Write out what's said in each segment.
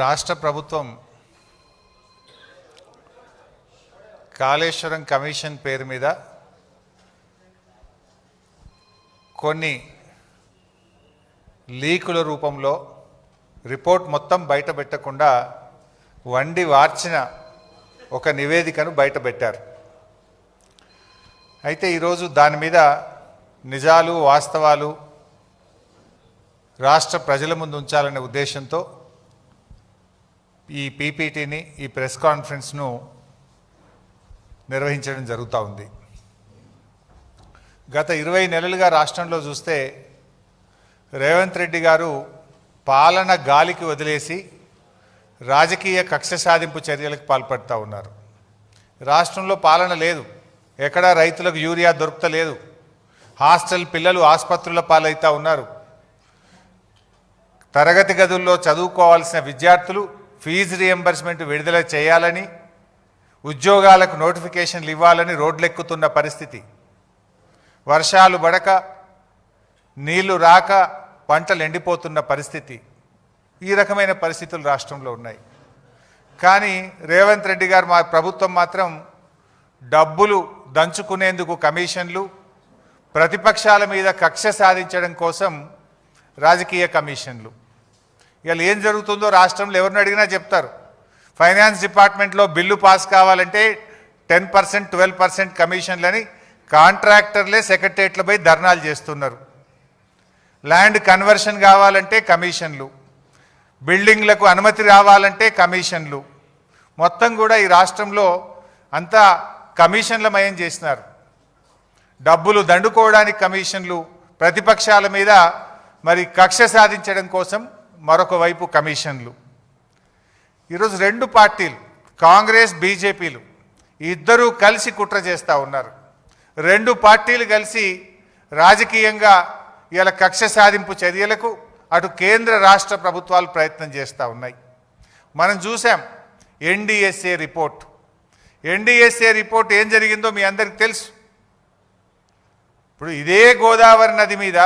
రాష్ట్ర ప్రభుత్వం కాళేశ్వరం కమిషన్ పేరు మీద కొన్ని లీకుల రూపంలో రిపోర్ట్ మొత్తం బయట పెట్టకుండా వండి వార్చిన ఒక నివేదికను బయటపెట్టారు. అయితే ఈరోజు దాని మీద నిజాలు వాస్తవాలు రాష్ట్ర ప్రజల ముందు ఉంచాలనే ఉద్దేశంతో ఈ పీపీటీని ఈ ప్రెస్ కాన్ఫరెన్స్ను నిర్వహించడం జరుగుతూ ఉంది. గత 20 నెలలుగా రాష్ట్రంలో చూస్తే రేవంత్ రెడ్డి గారు పాలన గాలికి వదిలేసి రాజకీయ కక్ష సాధింపు చర్యలకు పాల్పడుతూ ఉన్నారు. రాష్ట్రంలో పాలన లేదు, ఎక్కడా రైతులకు యూరియా దొరుకుతలేదు, హాస్టల్ పిల్లలు ఆసుపత్రుల పాలవుతూ ఉన్నారు, తరగతి గదుల్లో చదువుకోవాల్సిన విద్యార్థులు ఫీజు రియంబర్స్మెంట్ విడుదల చేయాలని, ఉద్యోగాలకు నోటిఫికేషన్లు ఇవ్వాలని రోడ్లెక్కుతున్న పరిస్థితి, వర్షాలు పడక నీళ్లు రాక పంటలు ఎండిపోతున్న పరిస్థితి, ఈ రకమైన పరిస్థితులు రాష్ట్రంలో ఉన్నాయి. కానీ రేవంత్ రెడ్డి గారు మా ప్రభుత్వం మాత్రం డబ్బులు దంచుకునేందుకు కమిషన్లు, ప్రతిపక్షాల మీద కక్ష సాధించడం కోసం రాజకీయ కమిషన్లు. ఇవాళ ఏం జరుగుతుందో రాష్ట్రంలో ఎవరిని అడిగినా చెప్తారు. ఫైనాన్స్ డిపార్ట్మెంట్లో బిల్లు పాస్ కావాలంటే 10%, 12% కమిషన్లని కాంట్రాక్టర్లే సెక్రటరియట్లపై ధర్నాలు చేస్తున్నారు. ల్యాండ్ కన్వర్షన్ కావాలంటే కమిషన్లు, బిల్డింగ్లకు అనుమతి రావాలంటే కమిషన్లు, మొత్తం కూడా ఈ రాష్ట్రంలో అంతా కమిషన్లమయం చేసినారు. డబ్బులు దండుకోవడానికి కమిషన్లు, ప్రతిపక్షాల మీద మరి కక్ష సాధించడం కోసం మరొక వైపు కమిషన్లు. ఈరోజు రెండు పార్టీలు కాంగ్రెస్ బీజేపీలు ఇద్దరూ కలిసి కుట్ర చేస్తూ ఉన్నారు. రెండు పార్టీలు కలిసి రాజకీయంగా ఇలా కక్ష సాధింపు చర్యలకు అటు కేంద్ర రాష్ట్ర ప్రభుత్వాలు ప్రయత్నం చేస్తూ ఉన్నాయి. మనం చూసాం ఎన్డీఎస్ఏ రిపోర్ట్. ఎన్డీఎస్ఏ రిపోర్ట్ ఏం జరిగిందో మీ అందరికీ తెలుసు. ఇప్పుడు ఇదే గోదావరి నది మీద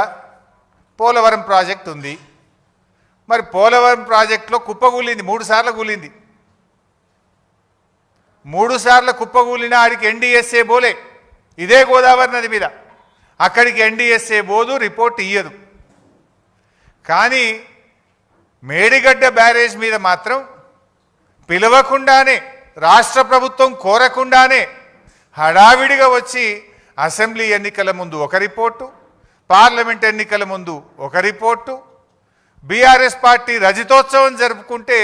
పోలవరం ప్రాజెక్ట్ ఉంది. మరి పోలవరం ప్రాజెక్టులో కుప్పగూలింది, 3 సార్లు కూలింది. 3 సార్లు కుప్పగూలిన ఆడికి ఎన్డీఎస్ఏ బోలే. ఇదే గోదావరి నది మీద అక్కడికి ఎన్డీఎస్ఏ బోదు, రిపోర్ట్ ఇయ్యదు. కానీ మేడిగడ్డ బ్యారేజ్ మీద మాత్రం పిలవకుండానే, రాష్ట్ర ప్రభుత్వం కోరకుండానే హడావిడిగా వచ్చి అసెంబ్లీ ఎన్నికల ముందు ఒక రిపోర్టు, పార్లమెంట్ ఎన్నికల ముందు ఒక రిపోర్టు, బీఆర్ఎస్ పార్టీ రజతోత్సవం జరుపుకుంటే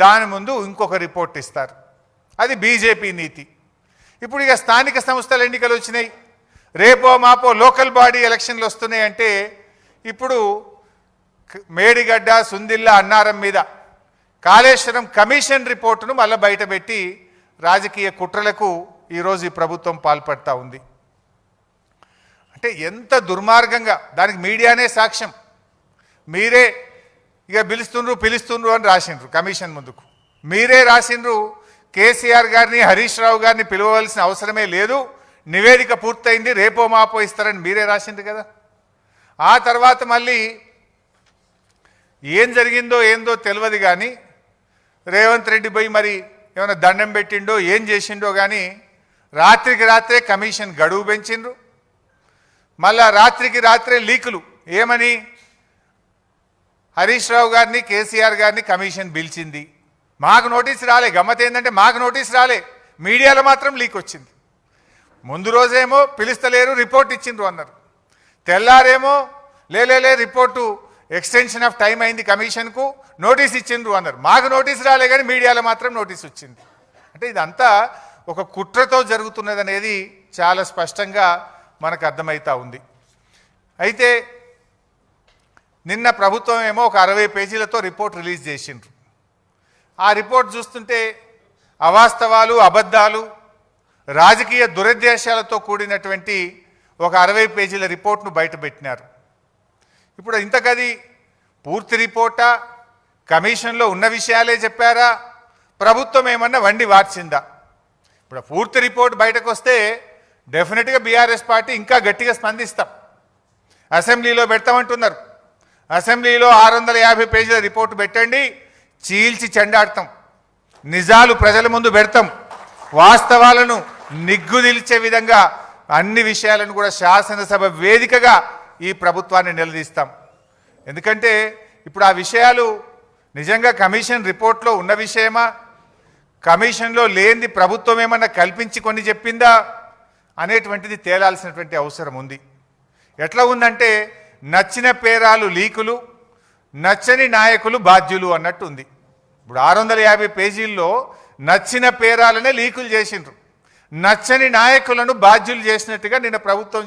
దాని ముందు ఇంకొక రిపోర్ట్ ఇస్తారు. అది బీజేపీ నీతి. ఇప్పుడు ఇక స్థానిక సంస్థల ఎన్నికలు వచ్చినాయి, రేపో మాపో లోకల్ బాడీ ఎలక్షన్లు వస్తున్నాయి అంటే ఇప్పుడు మేడిగడ్డ, సుందిల్ల, అన్నారం మీద కాళేశ్వరం కమిషన్ రిపోర్టును మళ్ళీ బయటపెట్టి రాజకీయ కుట్రలకు ఈరోజు ఈ ప్రభుత్వం పాల్పడతా ఉంది. అంటే ఎంత దుర్మార్గంగా, దానికి మీడియానే సాక్ష్యం. మీరే ఇక పిలుస్తుండ్రు అని రాసిండ్రు కమిషన్ ముందుకు. మీరే రాసిండ్రు కేసీఆర్ గారిని, హరీష్ రావు గారిని పిలవవలసిన అవసరమే లేదు, నివేదిక పూర్తయింది, రేపో మాపో ఇస్తారని మీరే రాసిండ్రు కదా. ఆ తర్వాత మళ్ళీ ఏం జరిగిందో ఏందో తెలియదు కానీ రేవంత్ రెడ్డి పోయి మరి ఏమైనా దండం పెట్టిండో ఏం చేసిండో కానీ రాత్రికి రాత్రే కమిషన్ గడువు పెంచిండ్రు. మళ్ళా రాత్రికి రాత్రే లీకులు. ఏమని? హరీష్ రావు గారిని, కేసీఆర్ గారిని కమిషన్ పిలిచింది, మాకు నోటీస్ రాలే. గమ్మత్ ఏంటంటే మాకు నోటీస్ రాలే, మీడియాలో మాత్రం లీక్ వచ్చింది. ముందు రోజేమో పిలుస్తలేరు, రిపోర్ట్ ఇచ్చిండ్రు అన్నారు. తెల్లారేమో లే రిపోర్టు ఎక్స్టెన్షన్ ఆఫ్ టైం అయింది, కమిషన్కు నోటీస్ ఇచ్చిండ్రు అన్నారు. మాకు నోటీస్ రాలే కానీ మీడియాలో మాత్రం నోటీస్ వచ్చింది. అంటే ఇదంతా ఒక కుట్రతో జరుగుతున్నది అనేది చాలా స్పష్టంగా మనకు అర్థమవుతూ ఉంది. అయితే నిన్న ప్రభుత్వం ఏమో ఒక 60 పేజీలతో రిపోర్ట్ రిలీజ్ చేసిండ్రు. ఆ రిపోర్ట్ చూస్తుంటే అవాస్తవాలు, అబద్ధాలు, రాజకీయ దురుద్దేశాలతో కూడినటువంటి ఒక 60 పేజీల రిపోర్ట్ను బయటపెట్టినారు. ఇప్పుడు ఇంతకది పూర్తి రిపోర్టా, కమిషన్లో ఉన్న విషయాలే చెప్పారా, ప్రభుత్వం ఏమన్నా వండి వార్చిందా? ఇప్పుడు పూర్తి రిపోర్ట్ బయటకు వస్తే డెఫినెట్గా బీఆర్ఎస్ పార్టీ ఇంకా గట్టిగా స్పందిస్తాం. అసెంబ్లీలో పెడతామంటున్నారు. అసెంబ్లీలో 650 పేజీల రిపోర్టు పెట్టండి, చీల్చి చెండాడతాం, నిజాలు ప్రజల ముందు పెడతాం, వాస్తవాలను నిగ్గుదిల్చే విధంగా అన్ని విషయాలను కూడా శాసనసభ వేదికగా ఈ ప్రభుత్వాన్ని నిలదీస్తాం. ఎందుకంటే ఇప్పుడు ఆ విషయాలు నిజంగా కమిషన్ రిపోర్ట్లో ఉన్న విషయమా, కమిషన్లో లేనిది ప్రభుత్వం ఏమన్నా కల్పించి కొన్ని చెప్పిందా అనేటువంటిది తేలాల్సినటువంటి అవసరం ఉంది. ఎట్లా ఉందంటే నచ్చిన పేరాలు లీకులు, నచ్చని నాయకులు బాధ్యులు అన్నట్టు ఉంది. ఇప్పుడు 650 పేజీల్లో నచ్చిన పేరాలనే లీకులు చేసిండ్రు, నచ్చని నాయకులను బాధ్యులు చేసినట్టుగా నిన్న ప్రభుత్వం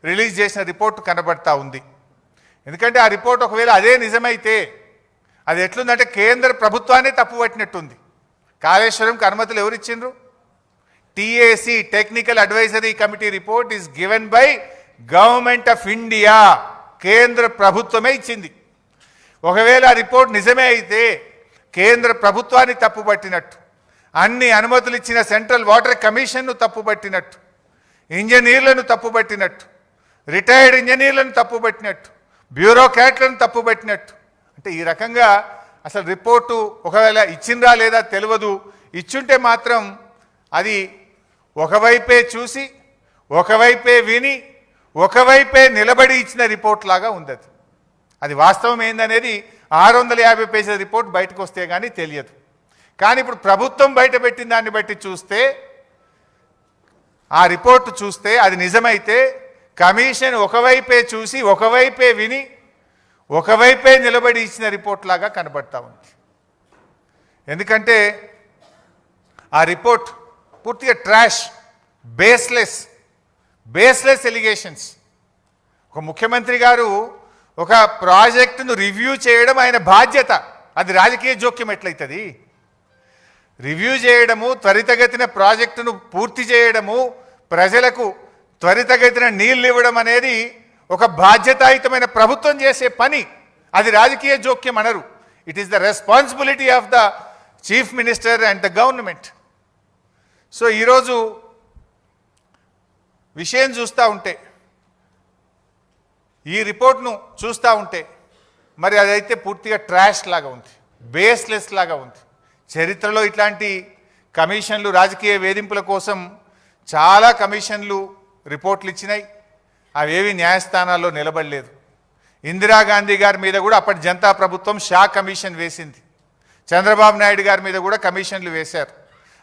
రిలీజ్ చేసిన రిపోర్టు కనబడతా ఉంది. ఎందుకంటే ఆ రిపోర్ట్ ఒకవేళ అదే నిజమైతే అది ఎట్లుందంటే కేంద్ర ప్రభుత్వాన్ని తప్పుపట్టినట్టుంది. కాళేశ్వరంకి అనుమతులు ఎవరు ఇచ్చిండ్రు? TAC technical advisory committee report is given by government of India, కేంద్ర ప్రభుత్వమే ఇచ్చింది. ఒకవేళ ఆ రిపోర్ట్ నిజమే అయితే కేంద్ర ప్రభుత్వాన్ని తప్పుపట్టినట్టు, అన్ని అనుమతులు ఇచ్చిన సెంట్రల్ వాటర్ కమిషన్ను తప్పుపట్టినట్టు, ఇంజనీర్లను తప్పుపట్టినట్టు, రిటైర్డ్ ఇంజనీర్లను తప్పుపట్టినట్టు, బ్యూరోక్రాట్లను తప్పుపట్టినట్టు. అంటే ఈ రకంగా అసలు రిపోర్టు ఒకవేళ ఇచ్చిందా లేదా తెలియదు, ఇచ్చుంటే మాత్రం అది ఒకవైపే చూసి ఒకవైపే విని ఒకవైపే నిలబడి ఇచ్చిన రిపోర్ట్ లాగా ఉంది. అది వాస్తవం ఏందనేది 650 పేజీల రిపోర్ట్ బయటకు వస్తే కానీ తెలియదు. కానీ ఇప్పుడు ప్రభుత్వం బయట పెట్టిన దాన్ని బట్టి చూస్తే, ఆ రిపోర్టు చూస్తే అది నిజమైతే కమిషన్ ఒకవైపే చూసి ఒకవైపే విని ఒకవైపే నిలబడి ఇచ్చిన రిపోర్ట్ లాగా కనబడతా ఉంది. ఎందుకంటే ఆ రిపోర్ట్ పూర్తిగా ట్రాష్, బేస్లెస్ ఎలిగేషన్స్. ఒక ముఖ్యమంత్రి గారు ఒక ప్రాజెక్టును రివ్యూ చేయడం ఆయన బాధ్యత, అది రాజకీయ జోక్యం ఎట్లయితుంది? రివ్యూ చేయడము, త్వరితగతిన ప్రాజెక్టును పూర్తి చేయడము, ప్రజలకు త్వరితగతిన నీళ్ళు ఇవ్వడం అనేది ఒక బాధ్యతాయుతమైన ప్రభుత్వం చేసే పని. అది రాజకీయ జోక్యం అనరు. It is the responsibility of the chief minister and the government. So ఈరోజు విషయం చూస్తూ ఉంటే, ఈ రిపోర్ట్ను చూస్తూ ఉంటే మరి అదైతే పూర్తిగా ట్రాష్ లాగా ఉంది, బేస్లెస్ లాగా ఉంది. చరిత్రలో ఇట్లాంటి కమిషన్లు రాజకీయ వేధింపుల కోసం చాలా కమిషన్లు రిపోర్ట్లు ఇచ్చినాయి, అవేవి న్యాయస్థానాల్లో నిలబడలేదు. ఇందిరాగాంధీ గారి మీద కూడా అప్పటి జనతా ప్రభుత్వం షా కమిషన్ వేసింది, చంద్రబాబు నాయుడు గారి మీద కూడా కమిషన్లు వేశారు.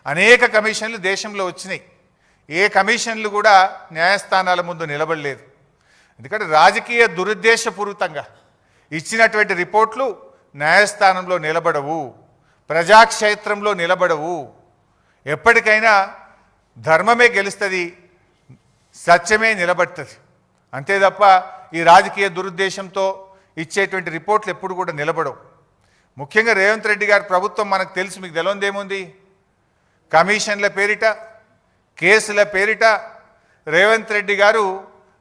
అనేక కమిషన్లు దేశంలో వచ్చినాయి, ఏ కమిషన్లు కూడా న్యాయస్థానాల ముందు నిలబడలేదు. ఎందుకంటే రాజకీయ దురుద్దేశపూరితంగా ఇచ్చినటువంటి రిపోర్ట్లు న్యాయస్థానంలో నిలబడవు, ప్రజాక్షేత్రంలో నిలబడవు. ఎప్పటికైనా ధర్మమే గెలుస్తుంది, సత్యమే నిలబడుతుంది. అంతే తప్ప ఈ రాజకీయ దురుద్దేశంతో ఇచ్చేటువంటి రిపోర్ట్లు ఎప్పుడు కూడా నిలబడవు. ముఖ్యంగా రేవంత్ రెడ్డి గారి ప్రభుత్వం మనకు తెలుసు, మీకు తెలియదేముంది? కమిషన్ల పేరిట, కేసుల పేరిట రేవంత్ రెడ్డి గారు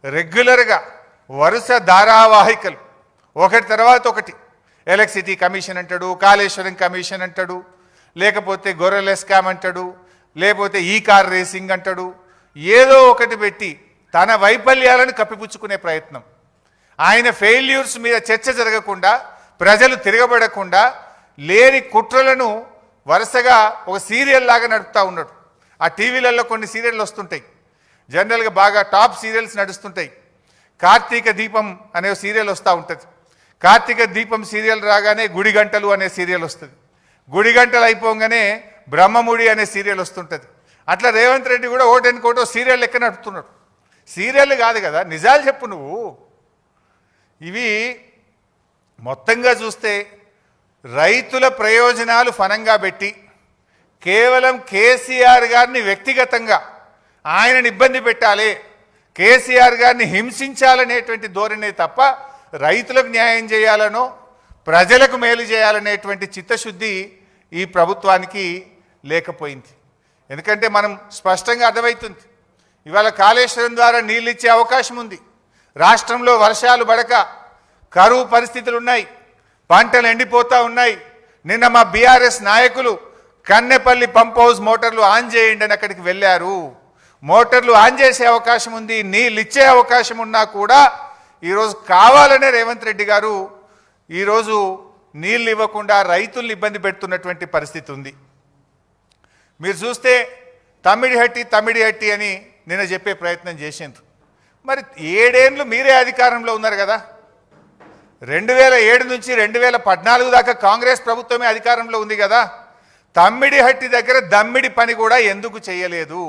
రెగ్యులర్గా వరుస ధారావాహికలు ఒకటి తర్వాత ఒకటి, ఎలక్ట్రిసిటీ కమిషన్ అంటాడు, కాళేశ్వరం కమిషన్ అంటాడు, లేకపోతే గొర్రెల స్కామ్ అంటాడు, లేకపోతే ఈ కార్ రేసింగ్ అంటాడు, ఏదో ఒకటి పెట్టి తన వైఫల్యాలను కప్పిపుచ్చుకునే ప్రయత్నం. ఆయన ఫెయిల్యూర్స్ మీద చర్చ జరగకుండా, ప్రజలు తిరగబడకుండా లేని కుట్రలను వరుసగా ఒక సీరియల్ లాగా నడుపుతూ ఉన్నాడు. ఆ టీవీలలో కొన్ని సీరియళ్ళు వస్తుంటాయి, జనరల్గా బాగా టాప్ సీరియల్స్ నడుస్తుంటాయి. కార్తీక దీపం అనే సీరియల్ వస్తూ ఉంటుంది. కార్తీక దీపం సీరియల్ రాగానే గుడి గంటలు అనే సీరియల్ వస్తుంది. గుడి గంటలు అయిపోగానే బ్రహ్మముడి అనే సీరియల్ వస్తుంటుంది. అట్లా రేవంత్ రెడ్డి కూడా ఓటెనుకోటో సీరియల్ లెక్క నడుపుతున్నాడు. సీరియల్ కాదు కదా, నిజాలు చెప్పు నువ్వు. ఇవి మొత్తంగా చూస్తే రైతుల ప్రయోజనాలు ఫనంగా పెట్టి కేవలం కేసీఆర్ గారిని వ్యక్తిగతంగా ఆయనని ఇబ్బంది పెట్టాలి, కేసీఆర్ గారిని హింసించాలనేటువంటి ధోరణే తప్ప రైతులకు న్యాయం చేయాలనో ప్రజలకు మేలు చేయాలనేటువంటి చిత్తశుద్ధి ఈ ప్రభుత్వానికి లేకపోయింది. ఎందుకంటే మనం స్పష్టంగా అర్థమవుతుంది, ఇవాళ కాళేశ్వరం ద్వారా నీళ్ళు ఇచ్చే అవకాశం ఉంది. రాష్ట్రంలో వర్షాలు పడక కరువు పరిస్థితులు ఉన్నాయి, పంటలు ఎండిపోతూ ఉన్నాయి. నిన్న మా బీఆర్ఎస్ నాయకులు కన్నెపల్లి పంప్ హౌస్ మోటార్లు ఆన్ చేయండి అని అక్కడికి వెళ్ళారు. మోటార్లు ఆన్ చేసే అవకాశం ఉంది, నీళ్ళు ఇచ్చే అవకాశం ఉన్నా కూడా ఈరోజు కావాలనే రేవంత్ రెడ్డి గారు ఈరోజు నీళ్ళు ఇవ్వకుండా రైతుల్ని ఇబ్బంది పెడుతున్నటువంటి పరిస్థితి ఉంది. మీరు చూస్తే తమ్మిడిహట్టి అని నిన్న చెప్పే ప్రయత్నం చేసిండ్రు. మరి 7 ఏళ్ళు మీరే అధికారంలో ఉన్నారు కదా. 2007 నుంచి 2014 దాకా కాంగ్రెస్ ప్రభుత్వమే అధికారంలో ఉంది కదా. తమ్మిడిహట్టి దగ్గర దమ్మిడి పని కూడా ఎందుకు చేయలేదు?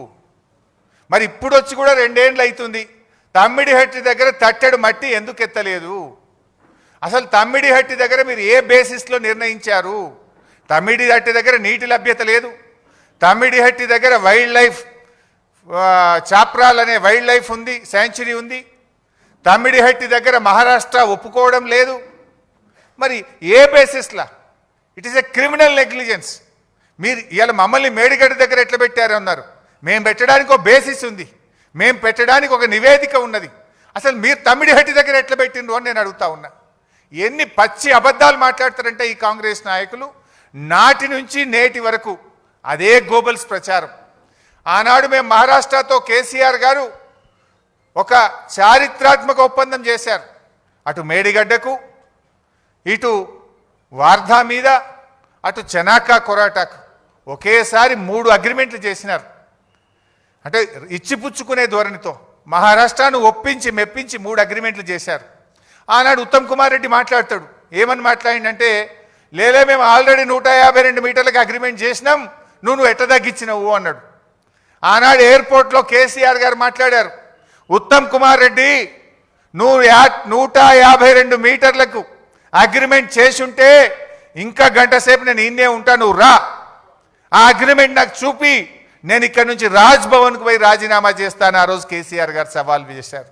మరి ఇప్పుడు వచ్చి కూడా 2 ఏళ్ళు అవుతుంది. తమ్మిడిహట్టి దగ్గర తట్టెడు మట్టి ఎందుకు ఎత్తలేదు? అసలు తమ్మిడిహట్టి దగ్గర మీరు ఏ బేసిస్లో నిర్ణయించారు? తమ్మిడిహట్టి దగ్గర నీటి లభ్యత లేదు. తమ్మిడిహట్టి దగ్గర వైల్డ్ లైఫ్ చాప్రాల్ అనే వైల్డ్ లైఫ్ ఉంది, శాంచురీ ఉంది. తమ్మిడిహట్టి దగ్గర మహారాష్ట్ర ఒప్పుకోవడం లేదు. మరి ఏ బేసిస్లా? It is a criminal negligence. మీరు ఇవాళ మమ్మల్ని మేడిగడ్డ దగ్గర ఎట్లా పెట్టారు అన్నారు. మేము పెట్టడానికి ఒక బేసిస్ ఉంది, మేము పెట్టడానికి ఒక నివేదిక ఉన్నది. అసలు మీరు తమ్మిడిహట్టి దగ్గర ఎట్లా పెట్టిండ్రు అని నేను అడుగుతా ఉన్నా. ఎన్ని పచ్చి అబద్ధాలు మాట్లాడతారంటే ఈ కాంగ్రెస్ నాయకులు. నాటి నుంచి నేటి వరకు అదే గోబల్స్ ప్రచారం. ఆనాడు మేము మహారాష్ట్రతో కేసీఆర్ గారు ఒక చారిత్రాత్మక ఒప్పందం చేశారు. అటు మేడిగడ్డకు, ఇటు వార్ధా మీద, అటు చెనాకా కొరాటాకు ఒకేసారి 3 అగ్రిమెంట్లు చేసినారు. అంటే ఇచ్చిపుచ్చుకునే ధోరణితో మహారాష్ట్రను ఒప్పించి మెప్పించి 3 అగ్రిమెంట్లు చేశారు. ఆనాడు ఉత్తమ్ కుమార్ రెడ్డి మాట్లాడతాడు. ఏమని మాట్లాడిందంటే, లేలే మేము ఆల్రెడీ 152 మీటర్లకు అగ్రిమెంట్ చేసినాం, నువ్వు ఎట్ట తగ్గించినవు అన్నాడు. ఆనాడు ఎయిర్పోర్ట్లో కేసీఆర్ గారు మాట్లాడారు, ఉత్తమ్ కుమార్ రెడ్డి నువ్వు 152 మీటర్లకు అగ్రిమెంట్ చేసుంటే ఇంకా గంట సేపు నేను ఇన్నే ఉంటా, నువ్వు రా, ఆ అగ్రిమెంట్ నాకు చూపి నేను ఇక్కడ నుంచి రాజ్ భవన్కు పోయి రాజీనామా చేస్తాను. ఆ రోజు కేసీఆర్ గారు సవాల్ చేశారు.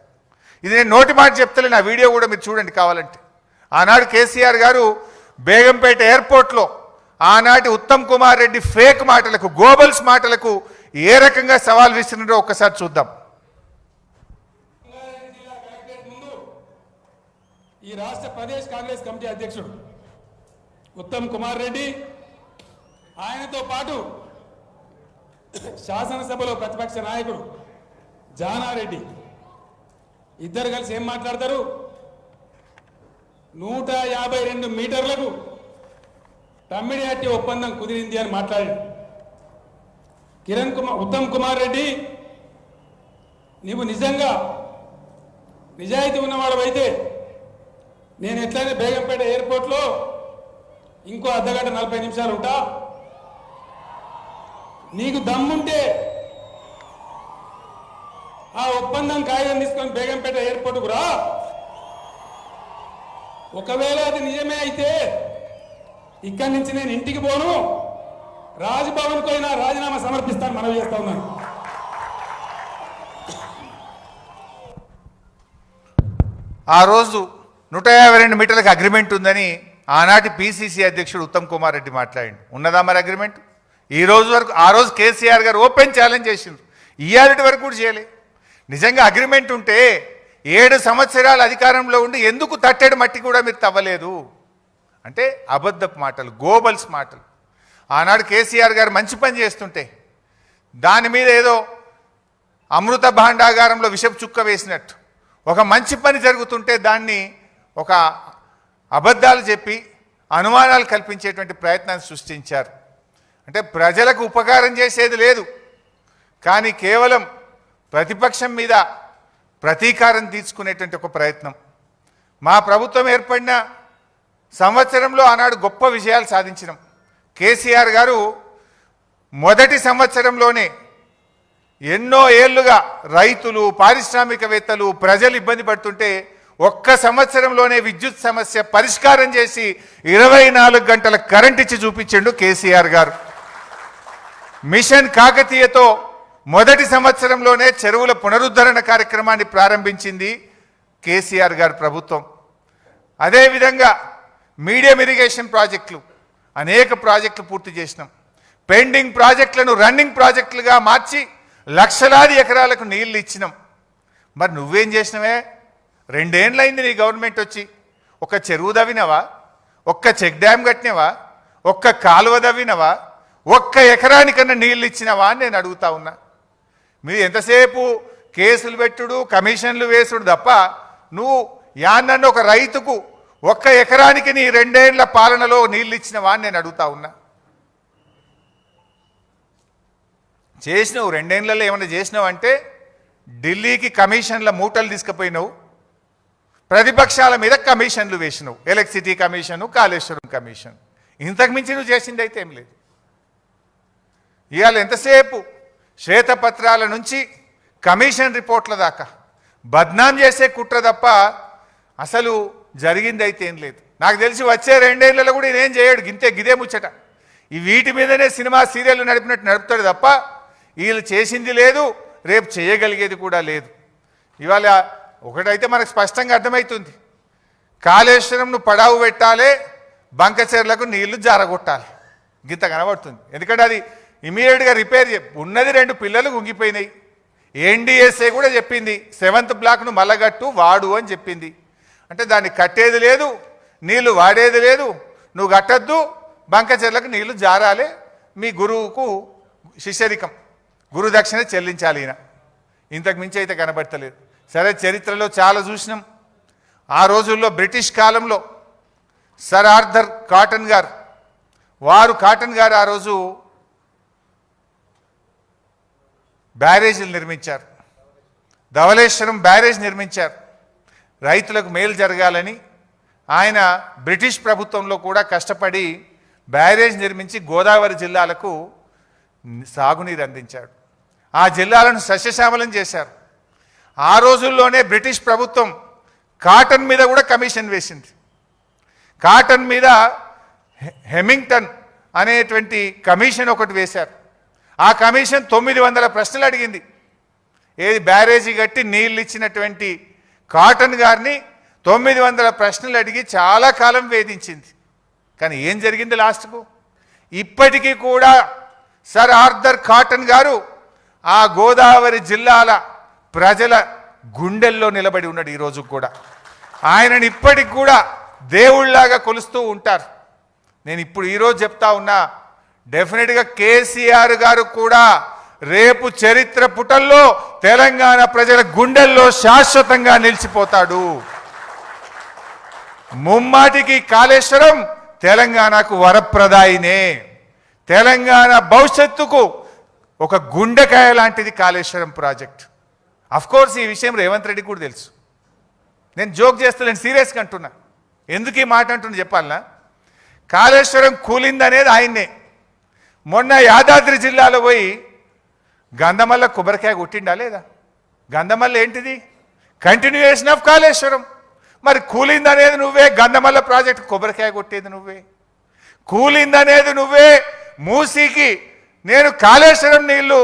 ఇది నేను నోటి మాట చెప్తలే, నా వీడియో కూడా మీరు చూడండి కావాలంటే. ఆనాడు కేసీఆర్ గారు బేగంపేట ఎయిర్పోర్ట్లో ఆనాటి ఉత్తమ్ కుమార్ రెడ్డి ఫేక్ మాటలకు, గోబల్స్ మాటలకు ఏ రకంగా సవాల్ విసిరినారో ఒక్కసారి చూద్దాం. ఈ రాష్ట్ర ప్రదేశ్ కాంగ్రెస్ కమిటీ అధ్యక్షుడు ఉత్తమ్ కుమార్ రెడ్డి, ఆయనతో పాటు శాసనసభలో ప్రతిపక్ష నాయకుడు జానారెడ్డి ఇద్దరు కలిసి ఏం మాట్లాడతారు? 152 మీటర్లకు తమ్మిడిహట్టి ఒప్పందం కుదిరింది అని మాట్లాడాడు. ఉత్తమ్ కుమార్ రెడ్డి, నీవు నిజంగా నిజాయితీ ఉన్నవాడు నేను ఎట్లయినా బేగంపేట ఎయిర్పోర్ట్లో ఇంకో అర్ధగంట 40 నిమిషాలు ఉంటా. నీకు దమ్ముంటే ఆ ఒప్పందం కాగితం తీసుకొని బేగంపేట ఎయిర్పోర్టుకు రా. ఒకవేళ అది నిజమే అయితే ఇక్కడి నుంచి నేను ఇంటికి పోను, రాజ్భవన్కు అయినా రాజీనామా సమర్పిస్తాను మనవి చేస్తా ఉన్నాను. ఆ రోజు 152 మీటర్లకు అగ్రిమెంట్ ఉందని ఆనాటి పిసిసి అధ్యక్షుడు ఉత్తమ్ కుమార్ రెడ్డి మాట్లాడిండు. ఉన్నదా మరి అగ్రిమెంట్? ఈ రోజు వరకు, ఆ రోజు కేసీఆర్ గారు ఓపెన్ ఛాలెంజ్ చేసిండ్రు, ఇయ్యాలటి వరకు కూడా చేయలే. నిజంగా అగ్రిమెంట్ ఉంటే 7 సంవత్సరాలు అధికారంలో ఉండి ఎందుకు తట్టెడు మట్టి కూడా మీరు తవ్వలేదు అంటే అబద్ధపు మాటలు, గోబల్స్ మాటలు. ఆనాడు కేసీఆర్ గారు మంచి పని చేస్తుంటే దాని మీద ఏదో అమృత భాండాగారంలో విషపు చుక్క వేసినట్టు, ఒక మంచి పని జరుగుతుంటే దాన్ని ఒక అబద్ధాలు చెప్పి అనుమానాలు కల్పించేటువంటి ప్రయత్నాన్ని సృష్టించారు. అంటే ప్రజలకు ఉపకారం చేసేది లేదు, కానీ కేవలం ప్రతిపక్షం మీద ప్రతీకారం తీసుకునేటువంటి ఒక ప్రయత్నం. మా ప్రభుత్వం ఏర్పడిన సంవత్సరంలో ఆనాడు గొప్ప విజయాలు సాధించినాం. కేసీఆర్ గారు మొదటి సంవత్సరంలోనే ఎన్నో ఏళ్లుగా రైతులు, పారిశ్రామికవేత్తలు, ప్రజలు ఇబ్బంది పడుతుంటే ఒక్క సంవత్సరంలోనే విద్యుత్ సమస్య పరిష్కారం చేసి 24 గంటల కరెంట్ ఇచ్చి చూపించిండు కేసీఆర్ గారు. మిషన్ కాకతీయతో మొదటి సంవత్సరంలోనే చెరువుల పునరుద్ధరణ కార్యక్రమాన్ని ప్రారంభించింది కేసీఆర్ గారి ప్రభుత్వం. అదేవిధంగా మీడియం ఇరిగేషన్ ప్రాజెక్టులు, అనేక ప్రాజెక్టులు పూర్తి చేసినాం. పెండింగ్ ప్రాజెక్టులను రన్నింగ్ ప్రాజెక్టులుగా మార్చి లక్షలాది ఎకరాలకు నీళ్లు ఇచ్చినాం. మరి నువ్వేం చేసినవే? 2 ఏళ్ళైంది నీ గవర్నమెంట్ వచ్చి. ఒక్క చెరువు దవ్వినవా? ఒక్క చెక్ డ్యామ్ కట్టినవా? ఒక్క కాలువ దవ్వినవా? ఒక్క ఎకరానికన్నా నీళ్ళు ఇచ్చినవా అని నేను అడుగుతా ఉన్నా. మీరు ఎంతసేపు కేసులు పెట్టుడు, కమిషన్లు వేసుడు తప్ప నువ్వు యాన్నన్ను ఒక రైతుకు ఒక్క ఎకరానికి నీ 2 ఏళ్ల పాలనలో నీళ్ళు ఇచ్చినవా అని నేను అడుగుతా ఉన్నా. చేసినావు 2 ఏళ్లలో ఏమైనా చేసినావంటే ఢిల్లీకి కమిషన్ల మూటలు తీసుకుపోయినావు, ప్రతిపక్షాల మీద కమిషన్లు వేసినావు, ఎలక్ట్రిసిటీ కమిషను, కాళేశ్వరం కమిషన్. ఇంతకు మించి నువ్వు చేసింది అయితే ఏం లేదు. ఇవాళ ఎంతసేపు శ్వేతపత్రాల నుంచి కమిషన్ రిపోర్ట్ల దాకా బద్నాం చేసే కుట్ర తప్ప అసలు జరిగింది అయితే ఏం లేదు. నాకు తెలిసి వచ్చే 2 ఏళ్లలో కూడా ఇదేం చేయడు, గిదే ముచ్చట. ఈ వీటి మీదనే సినిమా సీరియల్ నడిపినట్టు నడుపుతాడు తప్ప వీళ్ళు చేసింది లేదు, రేపు చేయగలిగేది కూడా లేదు. ఇవాళ ఒకటైతే మనకు స్పష్టంగా అర్థమవుతుంది, కాళేశ్వరంను పడావు పెట్టాలి, బంకచెర్లకు నీళ్లు జారగొట్టాలి, గింత కనబడుతుంది. ఎందుకంటే అది ఇమీడియట్గా రిపేర్ ఉన్నది 2 పిల్లలు గుంగిపోయినాయి. ఎన్డీఎస్ఏ కూడా చెప్పింది 7th బ్లాక్ను మల్లగట్టు వాడు అని చెప్పింది. అంటే దాన్ని కట్టేది లేదు, నీళ్లు వాడేది లేదు, నువ్వు కట్టద్దు, బంకచెర్లకు నీళ్లు జారాలి, మీ గురువుకు శిష్యరికం గురుదక్షిణ చెల్లించాలి. ఈయన ఇంతకు మించి అయితే కనబడతలేదు. సరే, చరిత్రలో చాలా చూసినాం. ఆ రోజుల్లో బ్రిటిష్ కాలంలో సర్ ఆర్థర్ కాటన్ గారు ఆ రోజు బ్యారేజీలు నిర్మించారు, ధవళేశ్వరం బ్యారేజ్ నిర్మించారు. రైతులకు మేలు జరగాలని ఆయన బ్రిటిష్ ప్రభుత్వంలో కూడా కష్టపడి బ్యారేజ్ నిర్మించి గోదావరి జిల్లాలకు సాగునీరు అందించాడు. ఆ జిల్లాలను సస్యశ్యామలం చేశారు. ఆ రోజుల్లోనే బ్రిటిష్ ప్రభుత్వం కాటన్ మీద కూడా కమిషన్ వేసింది. కాటన్ మీద హెమింగ్టన్ అనేటువంటి కమిషన్ ఒకటి వేశారు. ఆ కమిషన్ 900 ప్రశ్నలు అడిగింది. ఏది బ్యారేజీ కట్టి నీళ్ళు ఇచ్చినటువంటి కాటన్ గారిని 900 ప్రశ్నలు అడిగి చాలా కాలం వేధించింది. కానీ ఏం జరిగింది లాస్ట్కు? ఇప్పటికీ కూడా సర్ ఆర్థర్ కాటన్ గారు ఆ గోదావరి జిల్లాల ప్రజల గుండెల్లో నిలబడి ఉన్నాడు. ఈరోజు కూడా ఆయనని ఇప్పటికి కూడా దేవుళ్లాగా కొలుస్తూ ఉంటారు. నేను ఇప్పుడు ఈరోజు చెప్తా ఉన్నా, డెఫినెట్గా కేసీఆర్ గారు కూడా రేపు చరిత్ర పుటల్లో తెలంగాణ ప్రజల గుండెల్లో శాశ్వతంగా నిలిచిపోతాడు. ముమ్మాటికి కాళేశ్వరం తెలంగాణకు వరప్రదాయినే, తెలంగాణ భవిష్యత్తుకు ఒక గుండెకాయ లాంటిది కాళేశ్వరం ప్రాజెక్ట్. కోర్స్ ఈ విషయం రేవంత్ రెడ్డి కూడా తెలుసు. నేను జోక్ చేస్తలేను, సీరియస్గా అంటున్నా. ఎందుకు ఈ మాట అంటున్నా చెప్పాలనా? కాళేశ్వరం కూలిందనేది ఆయన్నే. మొన్న యాదాద్రి జిల్లాలో పోయి గంధమల్ల కొబ్బరికాయ కొట్టిండా లేదా? గంధమల్ల ఏంటిది? Continuation of Kaleshwaram. మరి కూలిందనేది నువ్వే, గంధమల్ల ప్రాజెక్ట్ కొబ్బరికాయ కొట్టేది నువ్వే. కూలిందనేది నువ్వే, మూసీకి నేను కాళేశ్వరం నీళ్లు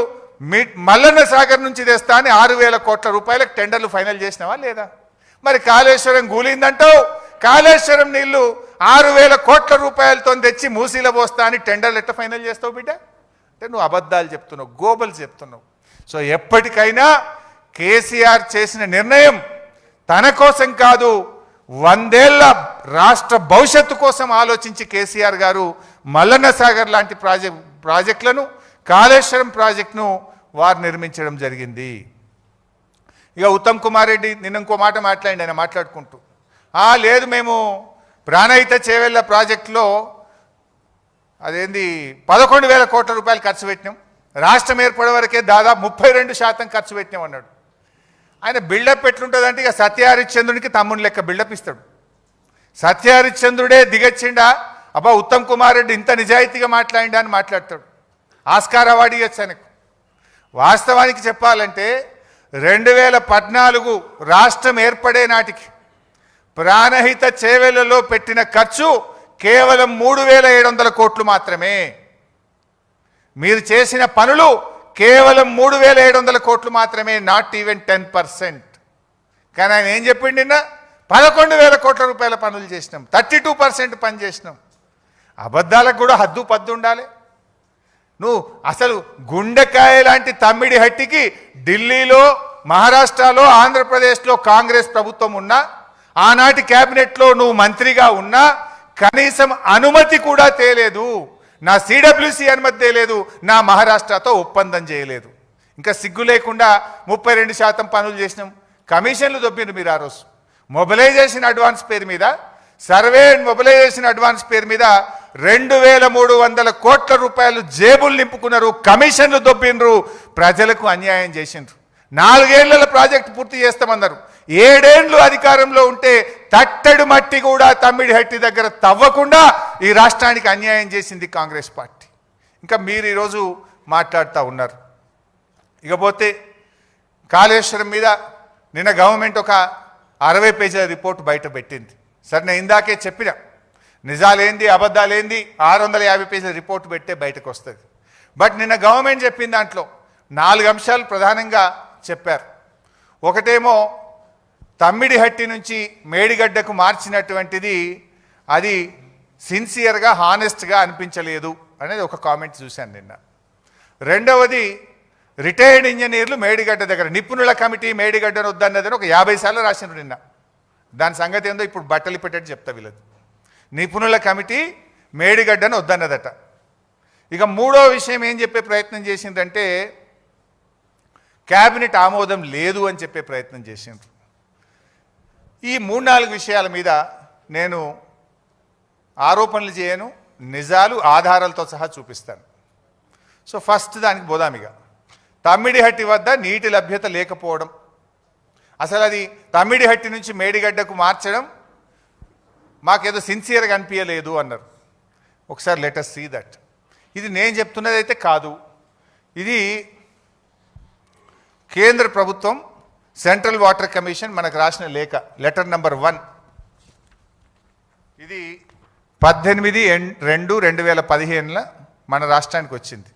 మల్లన్న సాగర్ నుంచి తెస్తా అని 6,000 కోట్ల రూపాయలకు టెండర్లు ఫైనల్ చేసినావా లేదా? మరి కాళేశ్వరం కూలిందంటావు, కాళేశ్వరం నీళ్లు 6,000 కోట్ల రూపాయలతో తెచ్చి మూసీలో పోస్తా అని టెండర్లు ఎట్లా ఫైనల్ చేస్తావు బిడ్డ? అంటే నువ్వు అబద్ధాలు చెప్తున్నావు, గోబలు చెప్తున్నావు. సో ఎప్పటికైనా కేసీఆర్ చేసిన నిర్ణయం తన కోసం కాదు, 100 ఏళ్ల రాష్ట్ర భవిష్యత్తు కోసం ఆలోచించి కేసీఆర్ గారు మల్లన్న సాగర్ లాంటి ప్రాజెక్టులను, కాళేశ్వరం ప్రాజెక్టును వారు నిర్మించడం జరిగింది. ఇక ఉత్తమ్ కుమార్ రెడ్డి నిన్న ఇంకో మాట మాట్లాడి, ఆయన మాట్లాడుకుంటూ లేదు మేము ప్రాణహిత చేవెళ్ళ ప్రాజెక్టులో అదేంది 11,000 కోట్ల రూపాయలు ఖర్చు పెట్టినాం, రాష్ట్రం ఏర్పడే వరకే దాదాపు 32% ఖర్చు పెట్టినాం అన్నాడు. ఆయన బిల్డప్ ఎట్లుంటుందంటే ఇక సత్యహరిశ్చంద్రునికి తమ్ముని లెక్క బిల్డప్ ఇస్తాడు. సత్యహరిశ్చంద్రుడే దిగచ్చిండా, అబ్బా ఉత్తమ్ కుమార్ రెడ్డి ఇంత నిజాయితీగా మాట్లాడిండా అని మాట్లాడతాడు. ఆస్కార్ అవార్డు ఇవ్వచ్చు ఆయనకు. వాస్తవానికి చెప్పాలంటే 2014 రాష్ట్రం ఏర్పడే నాటికి ప్రాణహిత చేవెళ్లలో పెట్టిన ఖర్చు కేవలం 3,700 కోట్లు మాత్రమే. మీరు చేసిన పనులు కేవలం 3,700 కోట్లు మాత్రమే, నాట్ ఈవెన్ 10%. కానీ ఆయన ఏం చెప్పిండి నిన్న? 11,000 కోట్ల రూపాయల పనులు చేసినాం, 32% పని చేసినాం. అబద్ధాలకు కూడా హద్దు పద్దు ఉండాలి. నువ్వు అసలు గుండెకాయ లాంటి తమ్మిడి హట్టికి ఢిల్లీలో, మహారాష్ట్రలో, ఆంధ్రప్రదేశ్లో కాంగ్రెస్ ప్రభుత్వం ఉన్నా, ఆనాటి క్యాబినెట్లో నువ్వు మంత్రిగా ఉన్నా కనీసం అనుమతి కూడా తేలేదు. నా సిడబ్ల్యూసి అనుమతి తేలేదు, నా మహారాష్ట్రతో ఒప్పందం చేయలేదు. ఇంకా సిగ్గు లేకుండా 32% పనులు చేసినాం. కమిషన్లు దొబ్బిండ్రు మీరు. ఆ రోజు మొబిలైజేషన్ అడ్వాన్స్ పేరు మీద సర్వే అండ్ మొబిలైజేషన్ అడ్వాన్స్ పేరు మీద 2300 కోట్ల రూపాయలు జేబులు నింపుకున్నారు, కమిషన్లు దొబ్బిండ్రు, ప్రజలకు అన్యాయం చేసిండ్రు. 4 ఏళ్ల ప్రాజెక్టు పూర్తి చేస్తామన్నారు. 7 ఏళ్ళు అధికారంలో ఉంటే తట్టడు మట్టి కూడా తమ్మిడిహట్టి దగ్గర తవ్వకుండా ఈ రాష్ట్రానికి అన్యాయం చేసింది కాంగ్రెస్ పార్టీ. ఇంకా మీరు ఈరోజు మాట్లాడుతూ ఉన్నారు. ఇకపోతే కాళేశ్వరం మీద నిన్న గవర్నమెంట్ ఒక 60 పేజీల రిపోర్ట్ బయట పెట్టింది. సరే, నేను ఇందాకే చెప్పిన నిజాలేంది అబద్ధాలేంది 650 పేజీల రిపోర్ట్ పెట్టే బయటకు వస్తుంది. బట్ నిన్న గవర్నమెంట్ చెప్పిన దాంట్లో 4 అంశాలు ప్రధానంగా చెప్పారు. ఒకటేమో తమ్మిడిహట్టి నుంచి మేడిగడ్డకు మార్చినటువంటిది అది సిన్సియర్గా హానెస్ట్గా అనిపించలేదు అనేది ఒక కామెంట్ చూశాను నిన్న. రెండవది రిటైర్డ్ ఇంజనీర్లు మేడిగడ్డ దగ్గర నిపుణుల కమిటీ మేడిగడ్డను వద్దన్నదని ఒక 50 సార్లు రాసినారు నిన్న. దాని సంగతి ఏందో ఇప్పుడు బట్టలు పెట్టేట్టు చెప్తా వీళ్ళది. నిపుణుల కమిటీ మేడిగడ్డను వద్దన్నదట. ఇక మూడో విషయం ఏం చెప్పే ప్రయత్నం చేసిందంటే క్యాబినెట్ ఆమోదం లేదు అని చెప్పే ప్రయత్నం చేసిండ్రు. ఈ 3-4 విషయాల మీద నేను ఆరోపణలు చేయను, నిజాలు ఆధారాలతో సహా చూపిస్తాను. సో ఫస్ట్ దానికి పోదామిగా. తమ్మిడిహట్టి వద్ద నీటి లభ్యత లేకపోవడం, అసలు అది తమ్మిడిహట్టి నుంచి మేడిగడ్డకు మార్చడం మాకేదో సిన్సియర్గా అనిపించలేదు అన్నారు. ఒకసారి లెట్ us సీ దట్. ఇది నేను చెప్తున్నది అయితే కాదు, ఇది కేంద్ర ప్రభుత్వం సెంట్రల్ వాటర్ కమిషన్ మనకు రాసిన లేఖ, లెటర్ నంబర్ 1. ఇది 18/2/2015 మన రాష్ట్రానికి వచ్చింది.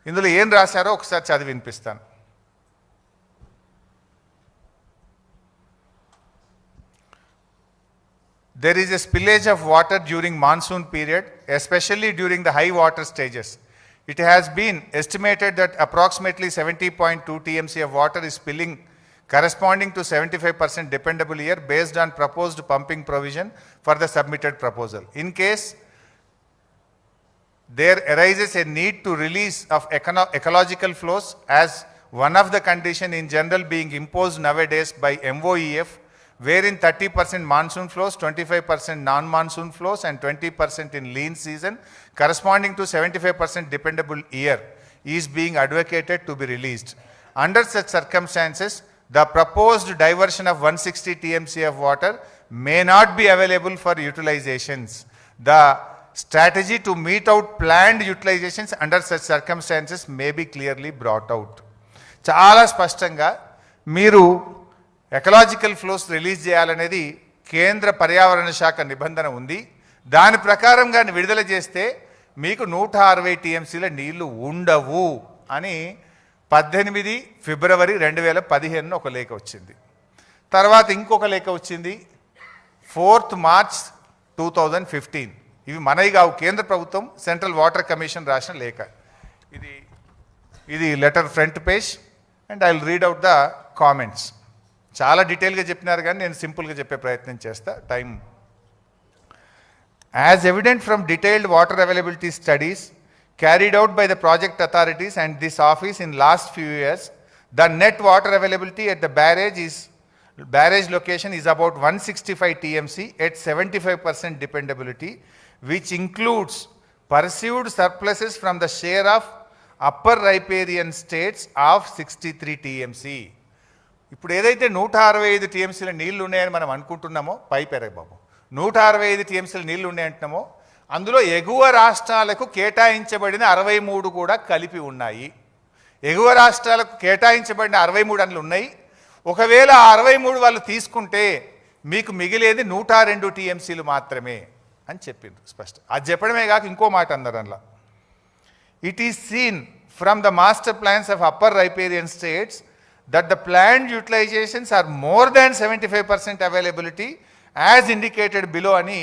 ఇందులో ఏం రాశారో ఒకసారి చదివి వినిపిస్తాను. There is a spillage of water during monsoon period, especially during the high water stages. It has been estimated that approximately 70.2 TMC of water is spilling, corresponding to 75% dependable year based on proposed pumping provision for the submitted proposal. In case there arises a need to release of ecological flows as one of the condition in general being imposed nowadays by MOEF, wherein 30% monsoon flows, 25% non-monsoon flows and 20% in lean season corresponding to 75% dependable year is being advocated to be released. Under such circumstances, the proposed diversion of 160 TMC of water may not be available for utilizations. The strategy to meet out planned utilizations under such circumstances may be clearly brought out. చాలా స్పష్టంగా మీరు ecological flows release చేయాలనేది కేంద్ర పర్యావరణ శాఖ నిబంధన ఉంది. దాని ప్రకారంగా విడుదల చేస్తే మీకు 160 TMCల నీళ్లు ఉండవు అని 18 ఫిబ్రవరి 2015 ఒక లేఖ వచ్చింది. తర్వాత ఇంకొక లేఖ వచ్చింది 4th మార్చ్ 2015. ఇవి మనవి కావు, కేంద్ర ప్రభుత్వం సెంట్రల్ వాటర్ కమిషన్ రాసిన లేఖ. ఇది letter front page and I will read out the comments. చాలా డీటెయిల్గా చెప్పినారు కానీ నేను సింపుల్గా చెప్పే ప్రయత్నం చేస్తా, time. As evident from detailed water availability studies carried out by the project authorities and this office in last few years, the net water availability at the barrage location is about 165 TMC at 75% dependability, which includes perceived surpluses from the share of upper riparian states of 63 TMC. ఇప్పుడు ఏదైతే 165 TMCల నీళ్లు ఉన్నాయని మనం అనుకుంటున్నామో, పైపెరగ బాబు 165 TMCల నీళ్లు ఉన్నాయంటున్నామో, అందులో ఎగువ రాష్ట్రాలకు కేటాయించబడిన 63 కూడా కలిపి ఉన్నాయి. ఎగువ రాష్ట్రాలకు కేటాయించబడిన 63 అందులో ఉన్నాయి. ఒకవేళ 63 వాళ్ళు తీసుకుంటే మీకు మిగిలేది 102 TMCలు మాత్రమే అని చెప్పిండ్రు స్పష్టం. అది చెప్పడమే కాక ఇంకో మాట అన్నారు అందులో. It is seen from the master plans of upper riparian states that the planned utilizations are more than 75% availability as indicated below అని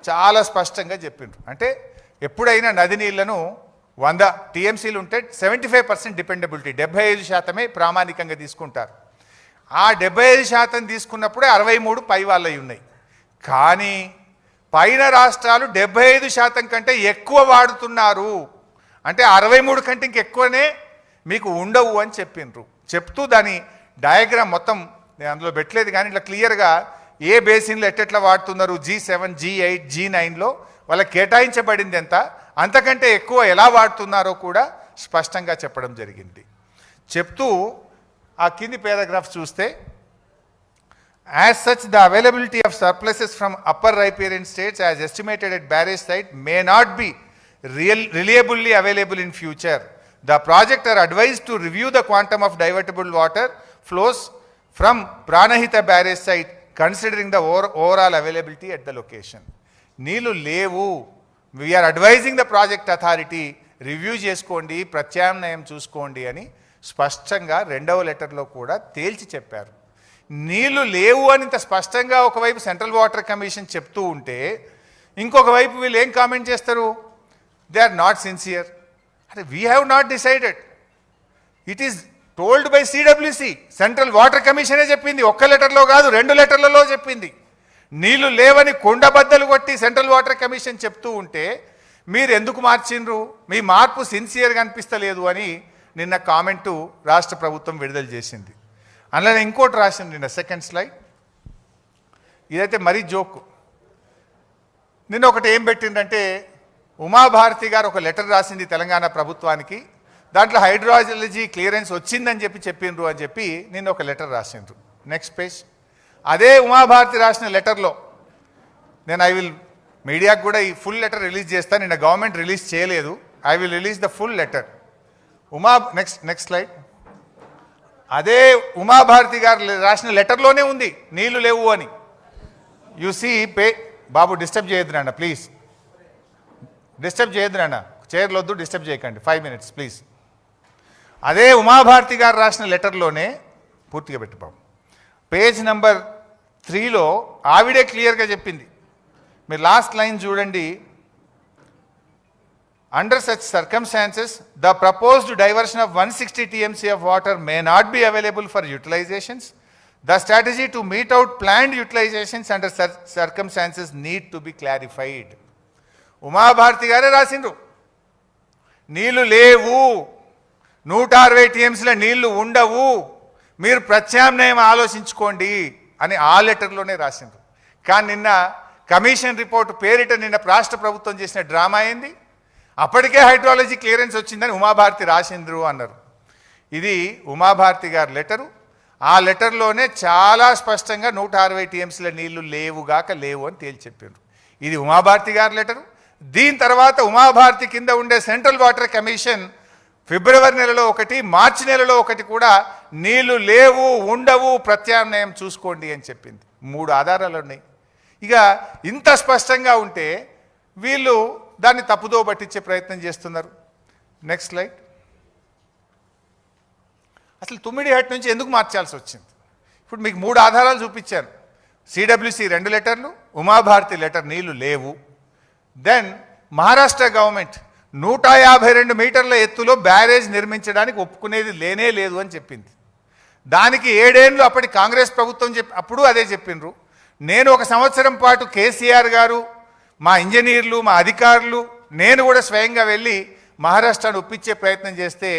చాలా స్పష్టంగా చెప్పిండ్రు. అంటే ఎప్పుడైనా నది నీళ్లను 100 TMCలు ఉంటే 75% డిపెండబిలిటీ, 75% ప్రామాణికంగా తీసుకుంటారు. ఆ 75% తీసుకున్నప్పుడే 63 పై వాళ్ళవి ఉన్నాయి. కానీ పైన రాష్ట్రాలు 75% కంటే ఎక్కువ వాడుతున్నారు. అంటే 63 కంటే ఇంకెక్కువనే మీకు ఉండవు అని చెప్పిండ్రు. చెప్తూ దాని డయాగ్రామ్ మొత్తం నేను అందులో పెట్టలేదు కానీ ఇట్లా క్లియర్గా ఏ బేసిన్లు ఎట్టెట్లా వాడుతున్నారు, G7, G8, G9లో వాళ్ళకి కేటాయించబడింది ఎంత, అంతకంటే ఎక్కువ ఎలా వాడుతున్నారో కూడా స్పష్టంగా చెప్పడం జరిగింది. చెప్తూ ఆ కింది పారాగ్రాఫ్ చూస్తే, as such the availability of surpluses from upper riparian states as estimated at barrage site may not be reliably available in future. The project are advised to review the quantum of divertible water flows from Pranahita barrage site considering the overall availability at the location. నీళ్ళు లేవు, we're advising the project authority, review చేసుకోండి, ప్రత్యామ్నాయం చూసుకోండి అని స్పష్టంగా రెండవ లెటర్లో కూడా తేల్చి చెప్పారు. నీళ్లు లేవు అని ఇంత స్పష్టంగా ఒకవైపు సెంట్రల్ వాటర్ కమిషన్ చెప్తూ ఉంటే, ఇంకొక వైపు వీళ్ళు ఏం కామెంట్ చేస్తారు, దే ఆర్ నాట్ సిన్సియర్. అంటే we have not decided, it is told by CWC. Central water కమిషనే చెప్పింది, ఒక్క లెటర్లో కాదు 2 లెటర్లలో చెప్పింది. నీళ్లు లేవని కొండబద్దలు కొట్టి సెంట్రల్ వాటర్ కమిషన్ చెప్తూ ఉంటే మీరు ఎందుకు మార్చిండ్రు, మీ మార్పు సిన్సియర్గా అనిపిస్తలేదు అని నిన్న కామెంటు రాష్ట్ర ప్రభుత్వం విడుదల చేసింది. అందులో ఇంకోటి రాసింది నిన్న సెకండ్ స్లైడ్, ఇదైతే మరీ జోక్. నిన్న ఒకటి ఏం పెట్టిందంటే, ఉమాభారతి గారు ఒక లెటర్ రాసింది తెలంగాణ ప్రభుత్వానికి, దాంట్లో హైడ్రాలజీ క్లియరెన్స్ వచ్చిందని చెప్పిండ్రు అని చెప్పి నిన్న ఒక లెటర్ రాసిండ్రు. Next page. అదే ఉమాభారతి రాసిన లెటర్లో ఐ విల్ మీడియాకు కూడా ఈ ఫుల్ లెటర్ రిలీజ్ చేస్తాను, నిన్న గవర్నమెంట్ రిలీజ్ చేయలేదు, I will release the full letter. Next slide. అదే ఉమాభారతి గారు రాసిన లెటర్లోనే ఉంది నీళ్లు లేవు అని. యూసీ బాబు డిస్టర్బ్ చేయొద్దు నాన్న, ప్లీజ్ డిస్టర్బ్ చేయొద్దు నాన్న, చైర్లు వద్దు, డిస్టర్బ్ చేయకండి, 5 minutes ప్లీజ్. అదే ఉమాభారతి గారు రాసిన లెటర్లోనే, పూర్తిగా పెట్టు బాబు, పేజ్ నెంబర్ 3లో ఆవిడే క్లియర్గా చెప్పింది. మీరు లాస్ట్ లైన్ చూడండి. Under such circumstances, the proposed diversion of 160 TMC of water may not be available for utilizations. The strategy to meet out planned utilizations under such circumstances need to be clarified. Uma Bharti గారే రాసిండ్రు, నీళ్లు లేవు, 160 TMCల నీళ్లు ఉండవు, మీరు ప్రత్యామ్నాయం ఆలోచించుకోండి అని ఆ లెటర్లోనే రాసిండ్రు. కానీ నిన్న కమిషన్ రిపోర్ట్ పేరిట నిన్న రాష్ట్ర ప్రభుత్వం చేసిన డ్రామా ఏంది, అప్పటికే హైడ్రాలజీ క్లియరెన్స్ వచ్చిందని ఉమాభారతి రాసిండ్రు అన్నారు. ఇది ఉమాభారతి గారి లెటరు. ఆ లెటర్లోనే చాలా స్పష్టంగా 160 TMCల నీళ్లు లేవుగాక లేవు అని తేల్చి చెప్పారు. ఇది ఉమాభారతి గారి లెటరు. దీని తర్వాత ఉమాభారతి కింద ఉండే సెంట్రల్ వాటర్ కమిషన్ ఫిబ్రవరి నెలలో ఒకటి, మార్చి నెలలో ఒకటి కూడా నీళ్లు లేవు, ఉండవు, ప్రత్యామ్నాయం చూసుకోండి అని చెప్పింది. 3 ఆధారాలు ఉన్నాయి. ఇక ఇంత స్పష్టంగా ఉంటే వీళ్ళు దాన్ని తప్పుదో పట్టించే ప్రయత్నం చేస్తున్నారు. Next slide. అసలు తుమ్మిడిహట్ నుంచి ఎందుకు మార్చాల్సి వచ్చింది? ఇప్పుడు మీకు 3 ఆధారాలు చూపించాను. సిడబ్ల్యూసి 2 లెటర్లు, ఉమాభారతి లెటర్ నీళ్లు లేవు. దెన్ మహారాష్ట్ర గవర్నమెంట్ 152 మీటర్ల ఎత్తులో బ్యారేజ్ నిర్మించడానికి ఒప్పుకునేది లేనే లేదు అని చెప్పింది. దానికి 7 ఏళ్ళు అప్పటి కాంగ్రెస్ ప్రభుత్వం అప్పుడు అదే చెప్పిండ్రు. నేను 1 సంవత్సరం పాటు కేసీఆర్ గారు, మా ఇంజనీర్లు, మా అధికారులు, నేను కూడా స్వయంగా వెళ్ళి మహారాష్ట్రను ఒప్పించే ప్రయత్నం చేస్తే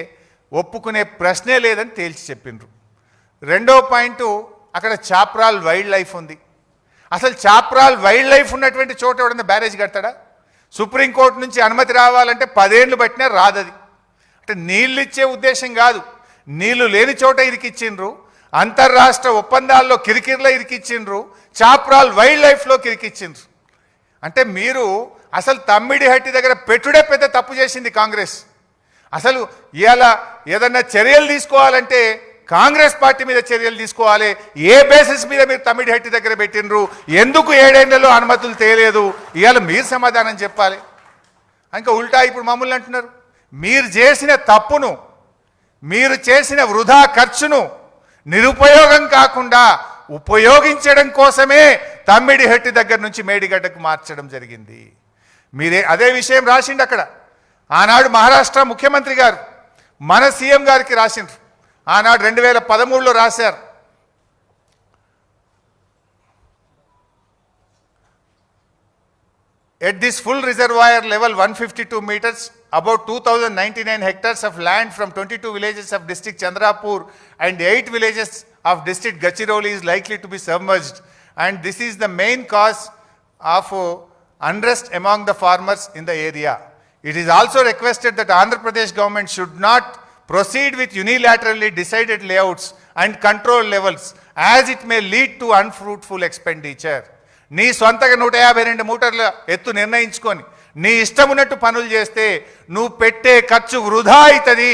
ఒప్పుకునే ప్రశ్నే లేదని తేల్చి చెప్పిండ్రు. 2వ పాయింట్, అక్కడ చాప్రాల్ వైల్డ్ లైఫ్ ఉంది. అసలు చాప్రాల్ వైల్డ్ లైఫ్ ఉన్నటువంటి చోట ఎవడన్నా బ్యారేజ్ కడతాడా? సుప్రీంకోర్టు నుంచి అనుమతి రావాలంటే 10 ఏళ్ళు పట్టినా రాదది. అంటే నీళ్ళు ఇచ్చే ఉద్దేశం కాదు, నీళ్లు లేని చోట ఇరికిచ్చిండ్రు, అంతర్రాష్ట్ర ఒప్పందాల్లో కిరికిర్లో ఇరికిచ్చిండ్రు, చాప్రాల్ వైల్డ్ లైఫ్లో కిరికిచ్చిండ్రు. అంటే మీరు అసలు తమ్మిడిహట్టి దగ్గర పెట్టుడే పెద్ద తప్పు చేసింది కాంగ్రెస్. అసలు ఇవాళ ఏదన్నా చర్యలు తీసుకోవాలంటే కాంగ్రెస్ పార్టీ మీద చర్యలు తీసుకోవాలి. ఏ బేసిస్ మీద మీరు తమ్మిడిహట్టి దగ్గర పెట్టినరు, ఎందుకు 7 ఏళ్లలో అనుమతులు తేలేదు, ఇవాళ మీరు సమాధానం చెప్పాలి. ఇంకా ఉల్టా ఇప్పుడు మమ్మల్ని అంటున్నారు. మీరు చేసిన తప్పును, మీరు చేసిన వృధా ఖర్చును నిరుపయోగం కాకుండా ఉపయోగించడం కోసమే తమ్మిడిహట్టి దగ్గర నుంచి మేడిగడ్డకు మార్చడం జరిగింది. మీరే అదే విషయం రాసిండు అక్కడ. ఆనాడు మహారాష్ట్ర ముఖ్యమంత్రి గారు మన సీఎం గారికి రాసిండ్రు. ఆనాడు 2013లో రాశారు. At this full reservoir level 152 meters, about 2099 hectares of land from 22 villages of district Chandrapur and 8 villages of district Gachiroli is likely to be submerged and this is the main cause of unrest among the farmers in the area. It is also requested that Andhra Pradesh government should not proceed with unilaterally decided layouts and control levels, as it may lead to unfruitful expenditure. నీ సొంతగా 152 మూటర్ల ఎత్తు నిర్ణయించుకొని నీ ఇష్టం ఉన్నట్టు పనులు చేస్తే నువ్వు పెట్టే ఖర్చు వృధా అవుతుంది,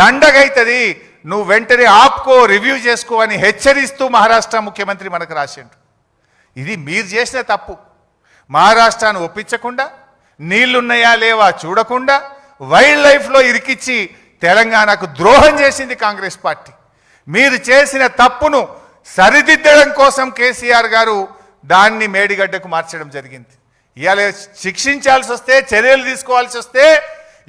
దండగైతుంది. నువ్వు వెంటనే ఆపుకో, రివ్యూ చేసుకో అని హెచ్చరిస్తూ మహారాష్ట్ర ముఖ్యమంత్రి మనకు రాసిండు. ఇది మీరు చేసిన తప్పు. మహారాష్ట్రను ఒప్పించకుండా, నీళ్లున్నాయా లేవా చూడకుండా, వైల్డ్ లైఫ్లో ఇరికిచ్చి తెలంగాణకు ద్రోహం చేసింది కాంగ్రెస్ పార్టీ. మీరు చేసిన తప్పును సరిదిద్దడం కోసం కేసీఆర్ గారు దాన్ని మేడిగడ్డకు మార్చడం జరిగింది. ఇవాళ శిక్షించాల్సి వస్తే, చర్యలు తీసుకోవాల్సి వస్తే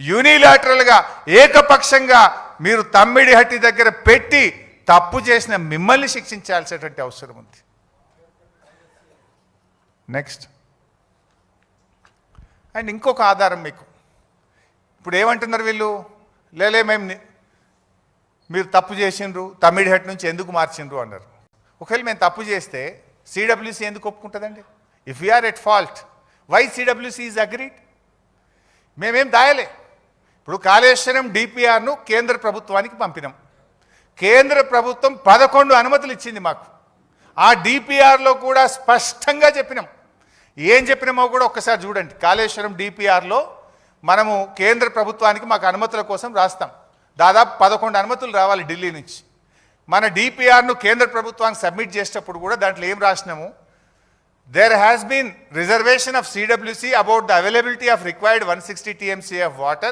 యూనిలాటరల్గా ఏకపక్షంగా మీరు తమ్మిడిహట్టి దగ్గర పెట్టి తప్పు చేసిన మిమ్మల్ని శిక్షించాల్సినటువంటి అవసరం ఉంది. నెక్స్ట్, అండ్ ఇంకొక ఆధారం మీకు. ఇప్పుడు ఏమంటున్నారు వీళ్ళు, లేలే మీరు తప్పు చేసిండ్రు, తమ్మిడిహట్టి నుంచి ఎందుకు మార్చిండ్రు అన్నారు. ఒకవేళ మేము తప్పు చేస్తే సిడబ్ల్యూసి ఎందుకు ఒప్పుకుంటుందండి? If we are at fault, why CWC is agreed? మేమేం దాయలే. ఇప్పుడు కాళేశ్వరం డిపిఆర్ను కేంద్ర ప్రభుత్వానికి పంపినాం. కేంద్ర ప్రభుత్వం 11 అనుమతులు ఇచ్చింది మాకు. ఆ డిపిఆర్లో కూడా స్పష్టంగా చెప్పినాం. ఏం చెప్పినామో కూడా ఒక్కసారి చూడండి. కాళేశ్వరం డిపిఆర్లో మనము కేంద్ర ప్రభుత్వానికి మాకు అనుమతుల కోసం రాస్తాం. దాదాపు 11 అనుమతులు రావాలి ఢిల్లీ నుంచి. మన డిపిఆర్ను కేంద్ర ప్రభుత్వానికి సబ్మిట్ చేసేటప్పుడు కూడా దాంట్లో ఏం రాసినాము, there has been reservation of CWC about the availability of required 160 TMC of water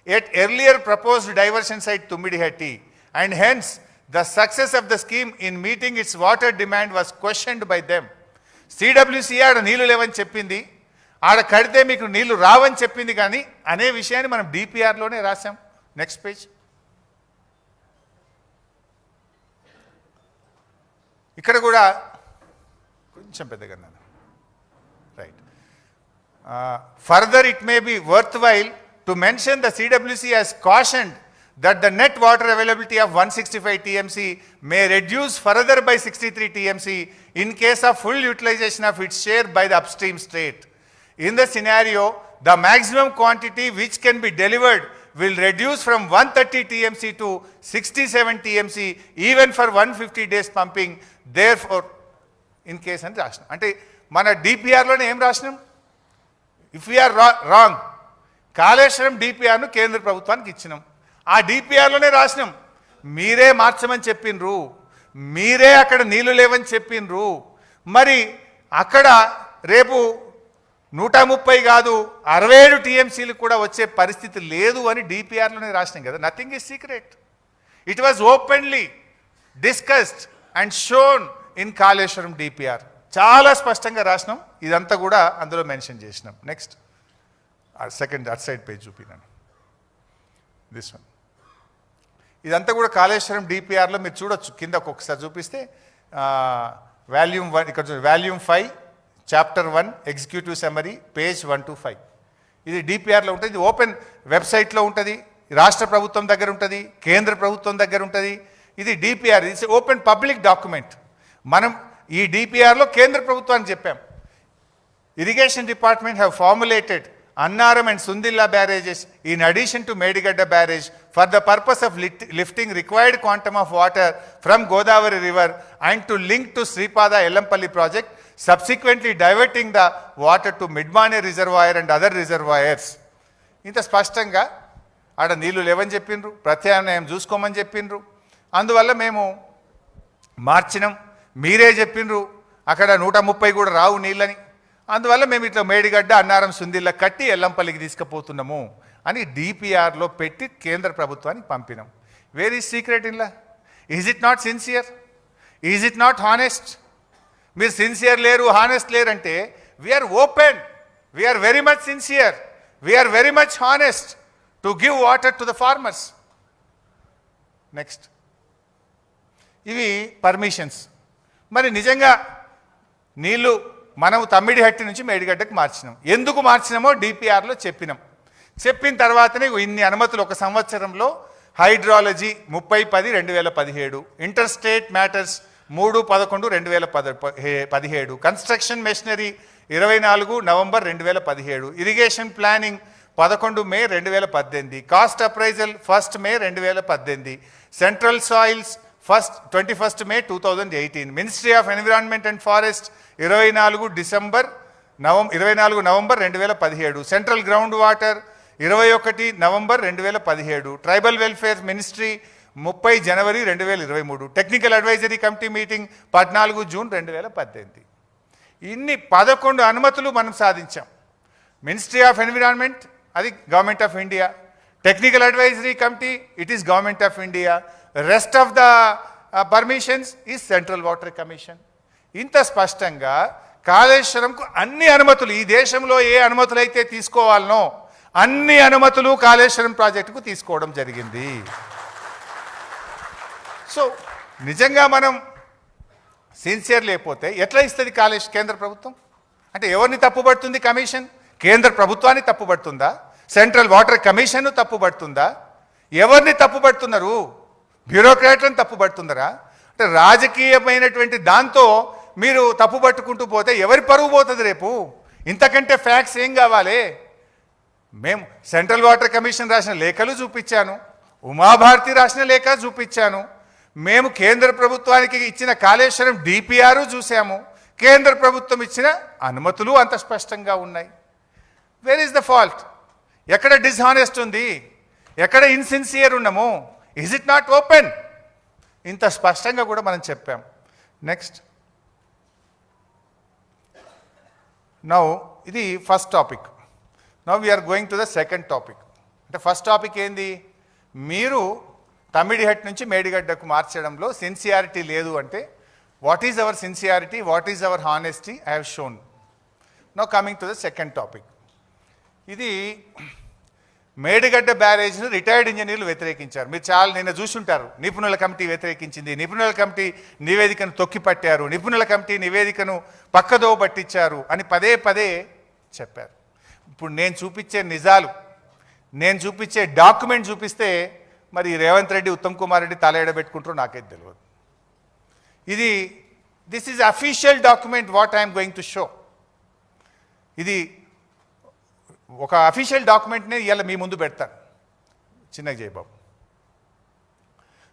at earlier proposed diversion site Tummidihatti, and hence the success of the scheme in meeting its water demand was questioned by them. CWC ఆడ నీళ్లు లేవని చెప్పింది, ఆడ కడితే మీకు నీళ్లు రావని చెప్పింది, కానీ అనే విషయాన్ని మనం డిపిఆర్లోనే రాసాం. Next page. ఇక్కడ కూడా కొంచెం పెద్దగా right. Further it may be worth while to mention the CWC has cautioned that the net water availability of 165 TMC may reduce further by 63 TMC in case of full utilization of its share by the upstream state. In the scenario, the maximum quantity which can be delivered will reduce from 130 TMC to 67 TMC even for 150 days pumping. Therefore, in case అని రాసినాం. అంటే మన డిపిఆర్లోనే ఏం రాసినాం, if we are wrong, Kaleshwaram డిపిఆర్ను కేంద్ర ప్రభుత్వానికి ఇచ్చినాం. ఆ డిపిఆర్లోనే రాసినాం, మీరే మార్చమని చెప్పిండ్రు, మీరే అక్కడ నీళ్లు లేవని చెప్పిండ్రు. మరి అక్కడ రేపు 130 కాదు 67 TMCలు కూడా వచ్చే పరిస్థితి లేదు అని డిపిఆర్లోనే రాసినాం కదా. Nothing is secret. It was openly discussed and shown in Kaleshwaram DPR. చాలా స్పష్టంగా రాసినాం. ఇదంతా కూడా అందులో మెన్షన్ చేసినాం. Next, second at side page చూపినాను, దిస్ వన్. ఇదంతా కూడా కాళేశ్వరం డిపిఆర్లో మీరు చూడొచ్చు. కింద ఒక్కొక్కసారి చూపిస్తే వాల్యూమ్ 1, ఇక్కడ volume 5 chapter 1 executive summary page 1 to 5. ఇది డిపిఆర్లో ఉంటుంది. ఇది ఓపెన్ వెబ్సైట్లో ఉంటుంది. రాష్ట్ర ప్రభుత్వం దగ్గర ఉంటుంది, కేంద్ర ప్రభుత్వం దగ్గర ఉంటుంది. ఇది డిపిఆర్, ఇది ఓపెన్ పబ్లిక్ డాక్యుమెంట్. మనం ఈ డిపిఆర్లో కేంద్ర ప్రభుత్వానికి చెప్పాం, irrigation department have formulated Annaram and Sundilla barrages in addition to Medigadda barrage for the purpose of lifting required quantum of water from Godavari river and to link to Sripada Ellampalli project, subsequently diverting the water to Midmane reservoir and other reservoirs. ఇంత స్పష్టంగా ఆడ నీళ్లు లేవని చెప్పిండ్రు, ప్రత్యామ్నాయం చూసుకోమని చెప్పిండ్రు. అందువల్ల మేము మార్చినాం. మీరే చెప్పిండ్రు అక్కడ 130 కూడా రావు నీళ్ళని. అందువల్ల మేము ఇట్లా మేడిగడ్డ, అన్నారం, సుందిల్ల కట్టి ఎల్లంపల్లికి తీసుకుపోతున్నాము అని డిపిఆర్లో పెట్టి కేంద్ర ప్రభుత్వానికి పంపినాం. వేర్ ఈజ్ సీక్రెట్ ఇన్లా? Is it not sincere? Is it not honest? మీరు సిన్సియర్ లేరు, హానెస్ట్ లేరు అంటే we are open, we are very much sincere, we are very much honest to give water to the farmers. Next, ఇవి పర్మిషన్స్. మరి నిజంగా నీళ్ళు మనం తమ్మిడిహట్టి నుంచి మేడిగడ్డకు మార్చినాం. ఎందుకు మార్చినామో డిపిఆర్లో చెప్పినాం. చెప్పిన తర్వాతనే ఇన్ని అనుమతులు ఒక సంవత్సరంలో hydrology 30/10/2017, inter state matters 3/11/2017. Construction machinery 24 November 2017. Irrigation planning 11 May 2018. Cost appraisal 1 May 2018. Central soils 21 May 2018. Ministry of environment and forest 24 November 2017. Central ground water 21 November 2017. Tribal welfare ministry 30 January 2023. Technical advisory committee meeting 14 June 2018. ఇన్ని 11 అనుమతులు మనం సాధించాం. Ministry of environment అది government of India, technical advisory committee it is government of India, rest of the permissions is central water commission. ఇంత స్పష్టంగా కాళేశ్వరంకు అన్ని అనుమతులు, ఈ దేశంలో ఏ అనుమతులు అయితే తీసుకోవాలనో అన్ని అనుమతులు కాళేశ్వరం ప్రాజెక్టుకు తీసుకోవడం జరిగింది. సో నిజంగా మనం సిన్సియర్ లేకపోతే ఎట్లా ఇస్తుంది కేంద్ర ప్రభుత్వం? అంటే ఎవరిని తప్పుపడుతుంది కమిషన్? కేంద్ర ప్రభుత్వాన్ని తప్పుపడుతుందా? సెంట్రల్ వాటర్ కమిషన్ను తప్పుపడుతుందా? ఎవరిని తప్పుపడుతున్నారు? బ్యూరోక్రాట్లను తప్పుపడుతున్నారా? అంటే రాజకీయమైనటువంటి దాంతో మీరు తప్పుపట్టుకుంటూ పోతే ఎవరి పరువు పోతుంది రేపు? ఇంతకంటే ఫ్యాక్ట్స్ ఏం కావాలి? మేము సెంట్రల్ వాటర్ కమిషన్ రాసిన లేఖలు చూపించాను, ఉమాభారతి రాసిన లేఖ చూపించాను, మేము కేంద్ర ప్రభుత్వానికి ఇచ్చిన కాళేశ్వరం డిపిఆర్ చూసాము, కేంద్ర ప్రభుత్వం ఇచ్చిన అనుమతులు అంత స్పష్టంగా ఉన్నాయి. Where is the fault? ఎక్కడ డిస్హానెస్ట్ ఉంది? ఎక్కడ ఇన్సిన్సియర్ ఉన్నాము? Is it not open? ఇంత స్పష్టంగా కూడా మనం చెప్పాం. నెక్స్ట్, నౌ ఇది first topic. Now we're going to the second topic. అంటే ఫస్ట్ టాపిక్ ఏంది? మీరు తమిడిహట్ నుంచి మేడిగడ్డకు మార్చడంలో సిన్సియారిటీ లేదు అంటే what is our sincerity, what is our honesty I have shown. Now coming to the second topic. ఇది మేడిగడ్డ బ్యారేజ్ను రిటైర్డ్ ఇంజనీర్లు వ్యతిరేకించారు. మీరు చాలా నిన్న చూసుంటారు. నిపుణుల కమిటీ వ్యతిరేకించింది, నిపుణుల కమిటీ నివేదికను తొక్కిపట్టారు, నిపుణుల కమిటీ నివేదికను పక్కదో పట్టించారు అని పదే పదే చెప్పారు. ఇప్పుడు నేను చూపించే నిజాలు, నేను చూపించే డాక్యుమెంట్ చూపిస్తే మరి రేవంత్ రెడ్డి, ఉత్తమ్ కుమార్ రెడ్డి తల ఎడబెట్టుకుంటారో నాకైతే తెలియదు. ఇది this is official document what I'm going to show. ఇది ఒక అఫీషియల్ డాక్యుమెంట్ని ఇవాళ మీ ముందు పెడతాను. చిన్నగా జయబాబు.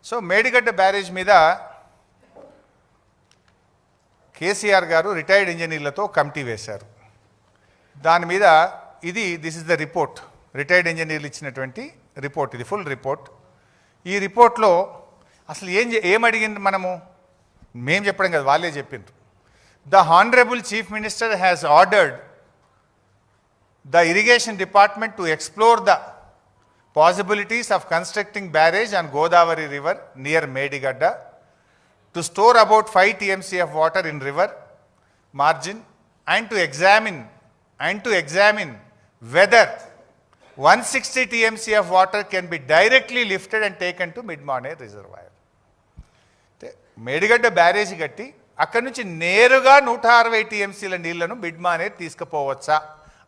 సో మేడిగడ్డ బ్యారేజ్ మీద కేసీఆర్ గారు రిటైర్డ్ ఇంజనీర్లతో కమిటీ వేశారు. దాని మీద this is the report, retired ఇంజనీర్లు ఇచ్చినటువంటి రిపోర్ట్. ఇది ఫుల్ రిపోర్ట్. ఈ రిపోర్ట్లో అసలు ఏం అడిగింది మనము? మేం చెప్పడం కదా, వాళ్ళే చెప్పిండ్రు. The honourable chief minister has ordered the irrigation department to explore the possibilities of constructing barrage on Godavari river near Medigadda to store about 5 TMC of water in river margin and to examine whether 160 TMC of water can be directly lifted and taken to Mid-Money reservoir. Medigadda barrage కట్టి అక్కడి నుంచి నేరుగా 160 TMCల నీళ్లను మిడ్-మానేర్ తీసుకుపోవచ్చా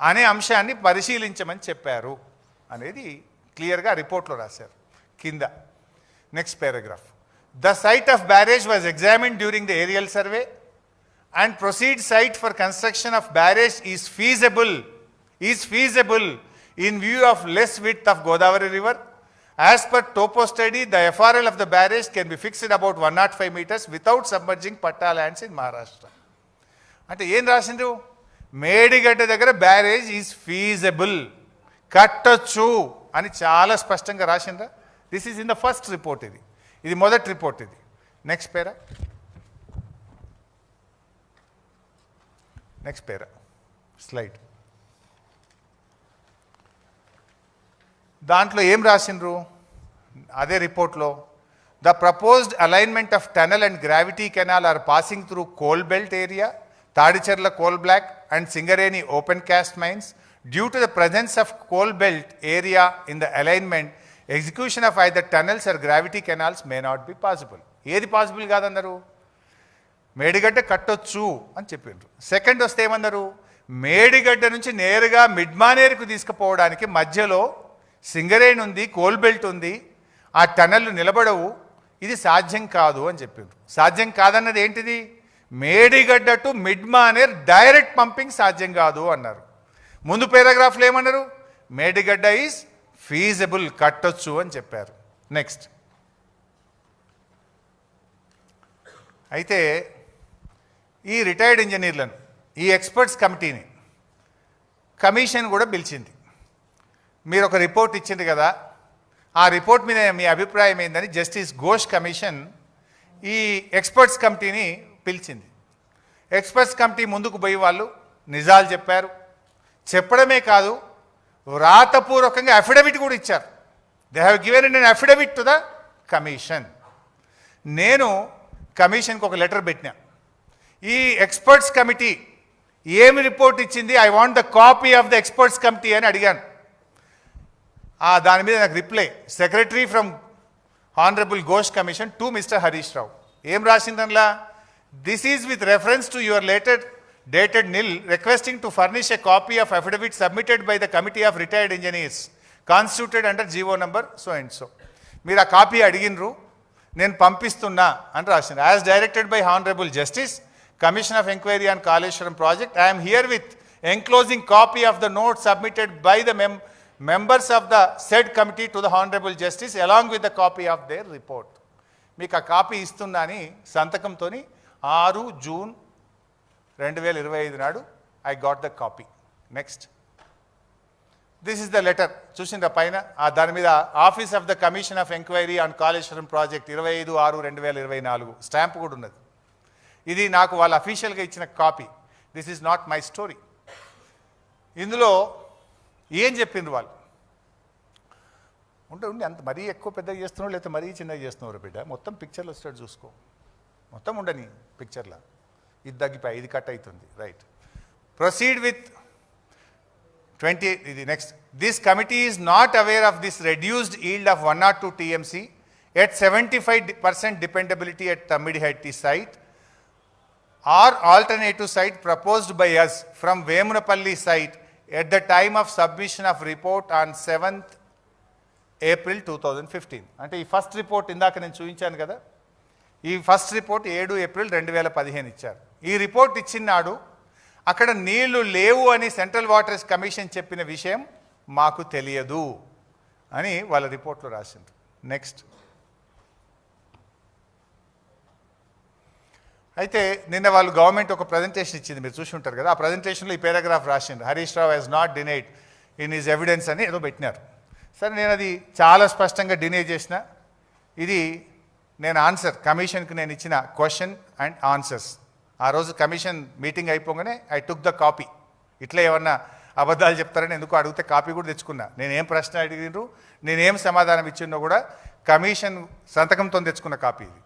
అనే అంశాన్ని పరిశీలించమని చెప్పారు అనేది క్లియర్గా రిపోర్ట్లో రాశారు. కింద next paragraph, the site of barrage was examined during the aerial survey and proceed site for construction of barrage is feasible in view of less width of Godavari river. As per topo study, the FRL of the barrage can be fixed about 105 meters without submerging Patta lands in Maharashtra. అంటే ఏం రాసిండ్రు? మేడిగడ్డ దగ్గర barrage is feasible, కట్టొచ్చు అని చాలా స్పష్టంగా రాసిండ్రా. This is in the first report. ఇది మొదటి రిపోర్ట్. ఇది next para, next para slide. దాంట్లో ఏం రాసిండ్రు అదే రిపోర్ట్లో? The proposed alignment of tunnel and gravity canal are passing through coal belt area, Tadicherla coal block and Singareni open cast mines. Due to the presence of coal belt area in the alignment, execution of either tunnels or gravity canals may not be possible. ఏది possible కాదన్నారు? మేడిగడ్డ కట్టొచ్చు అని చెప్పిండ్రు. Second వస్తే ఏమన్నారు? మేడిగడ్డ నుంచి నేరుగా మిడ్-మానేర్కు తీసుకుపోవడానికి మధ్యలో సింగరేణి ఉంది, కోల్ బెల్ట్ ఉంది, ఆ టనళ్ళు నిలబడవు, ఇది సాధ్యం కాదు అని చెప్పిండ్రు. సాధ్యం కాదన్నది ఏంటిది? Medigadda to mid Maner direct pumping సాధ్యం కాదు అన్నారు. ముందు పారాగ్రాఫ్లో ఏమన్నారు? మేడిగడ్డ ఈజ్ ఫీజిబుల్, కట్టొచ్చు అని చెప్పారు. నెక్స్ట్, అయితే ఈ రిటైర్డ్ ఇంజనీర్లను, ఈ ఎక్స్పర్ట్స్ కమిటీని కమిషన్ కూడా పిలిచింది. మీరు ఒక రిపోర్ట్ ఇచ్చింది కదా, ఆ రిపోర్ట్ మీద మీ అభిప్రాయం ఏందని జస్టిస్ ఘోష్ కమిషన్ ఈ ఎక్స్పర్ట్స్ కమిటీని పిలిచింది. ఎక్స్పర్ట్స్ కమిటీ ముందుకు పోయి వాళ్ళు నిజాలు చెప్పారు. చెప్పడమే కాదు, వ్రాతపూర్వకంగా అఫిడవిట్ కూడా ఇచ్చారు. They have given in an affidavit to the commission. నేను కమిషన్కి ఒక లెటర్ పెట్టినా. ఈ ఎక్స్పర్ట్స్ కమిటీ ఏమి రిపోర్ట్ ఇచ్చింది, I want the copy of the experts committee అని అడిగాను. దాని మీద నాకు reply, secretary from honourable Ghosh commission to mister Harish Rao. ఏం రాసిందనలా? This is with reference to your letter dated nil requesting to furnish a copy of affidavit submitted by the committee of retired engineers constituted under GO number so and so. మీరు ఆ copy అడిగినరు, నేను పంపిస్తున్నా అని రాసింది. As directed by honourable justice commission of enquiry on Kaleshwaram project, I'm here with enclosing copy of the note submitted by the members of the said committee to the honorable justice along with the copy of their report. మీకు ఆ copy ఇస్తున్నా అని సంతకంతో 6 June 2025 నాడు I got the copy. Next, this is the letter. చూసిండ్రా పైన దాని మీద office of the commission of enquiry on Kaleshwaram project 25/6/2024 stamp కూడా ఉన్నది. ఇది నాకు వాళ్ళు అఫీషియల్గా ఇచ్చిన copy. This is not my story. ఇందులో ఏం చెప్పిండ్రు వాళ్ళు? ఉండి అంత మరీ ఎక్కువ పెద్దగా చేస్తున్నావు లేకపోతే మరీ చిన్నగా చేస్తున్నారు బిడ్డ, మొత్తం పిక్చర్లో స్టార్ట్ చూసుకో, మొత్తం ఉండని పిక్చర్లో. ఇది తగ్గిపోయి ఇది కట్ అవుతుంది. Right, proceed with 20. ఇది next, this committee is not aware of this reduced yield of 102 TMC at 75% dependability at Tamidihatti site or alternative site proposed by us from Vemunapalli site at the time of submission of report on 7th April 2015. అంటే ఈ first report ఇందాక నేను చూపించాను కదా, ఈ first report 7 April 2015 ఇచ్చారు. ఈ report ఇచ్చినాడు అక్కడ నీళ్లు లేవు అని సెంట్రల్ వాటర్స్ కమిషన్ చెప్పిన విషయం మాకు తెలియదు అని వాళ్ళ రిపోర్ట్లో రాసింది. నెక్స్ట్, అయితే నిన్న వాళ్ళు గవర్నమెంట్ ఒక ప్రజెంటేషన్ ఇచ్చింది, మీరు చూసి ఉంటారు కదా. ఆ ప్రజెంటేషన్లో ఈ పారాగ్రాఫ్ రాసిండు, Harish Rao has not denied in his evidence అని ఏదో పెట్టినారు. సరే, నేను అది చాలా స్పష్టంగా డినై చేసిన. ఇది నేను ఆన్సర్ కమిషన్కి నేను ఇచ్చిన క్వశ్చన్ అండ్ ఆన్సర్స్. ఆ రోజు కమిషన్ మీటింగ్ అయిపోగానే ఐ టుక్ ద కాపీ. ఇట్లా ఏమన్నా అబద్ధాలు చెప్తారని ఎందుకు అడిగితే కాపీ కూడా తెచ్చుకున్నా. నేనేం ప్రశ్న అడిగినరు, నేనేం సమాధానం ఇచ్చినో కూడా కమిషన్ సంతకంతో తెచ్చుకున్న కాపీ ఇది.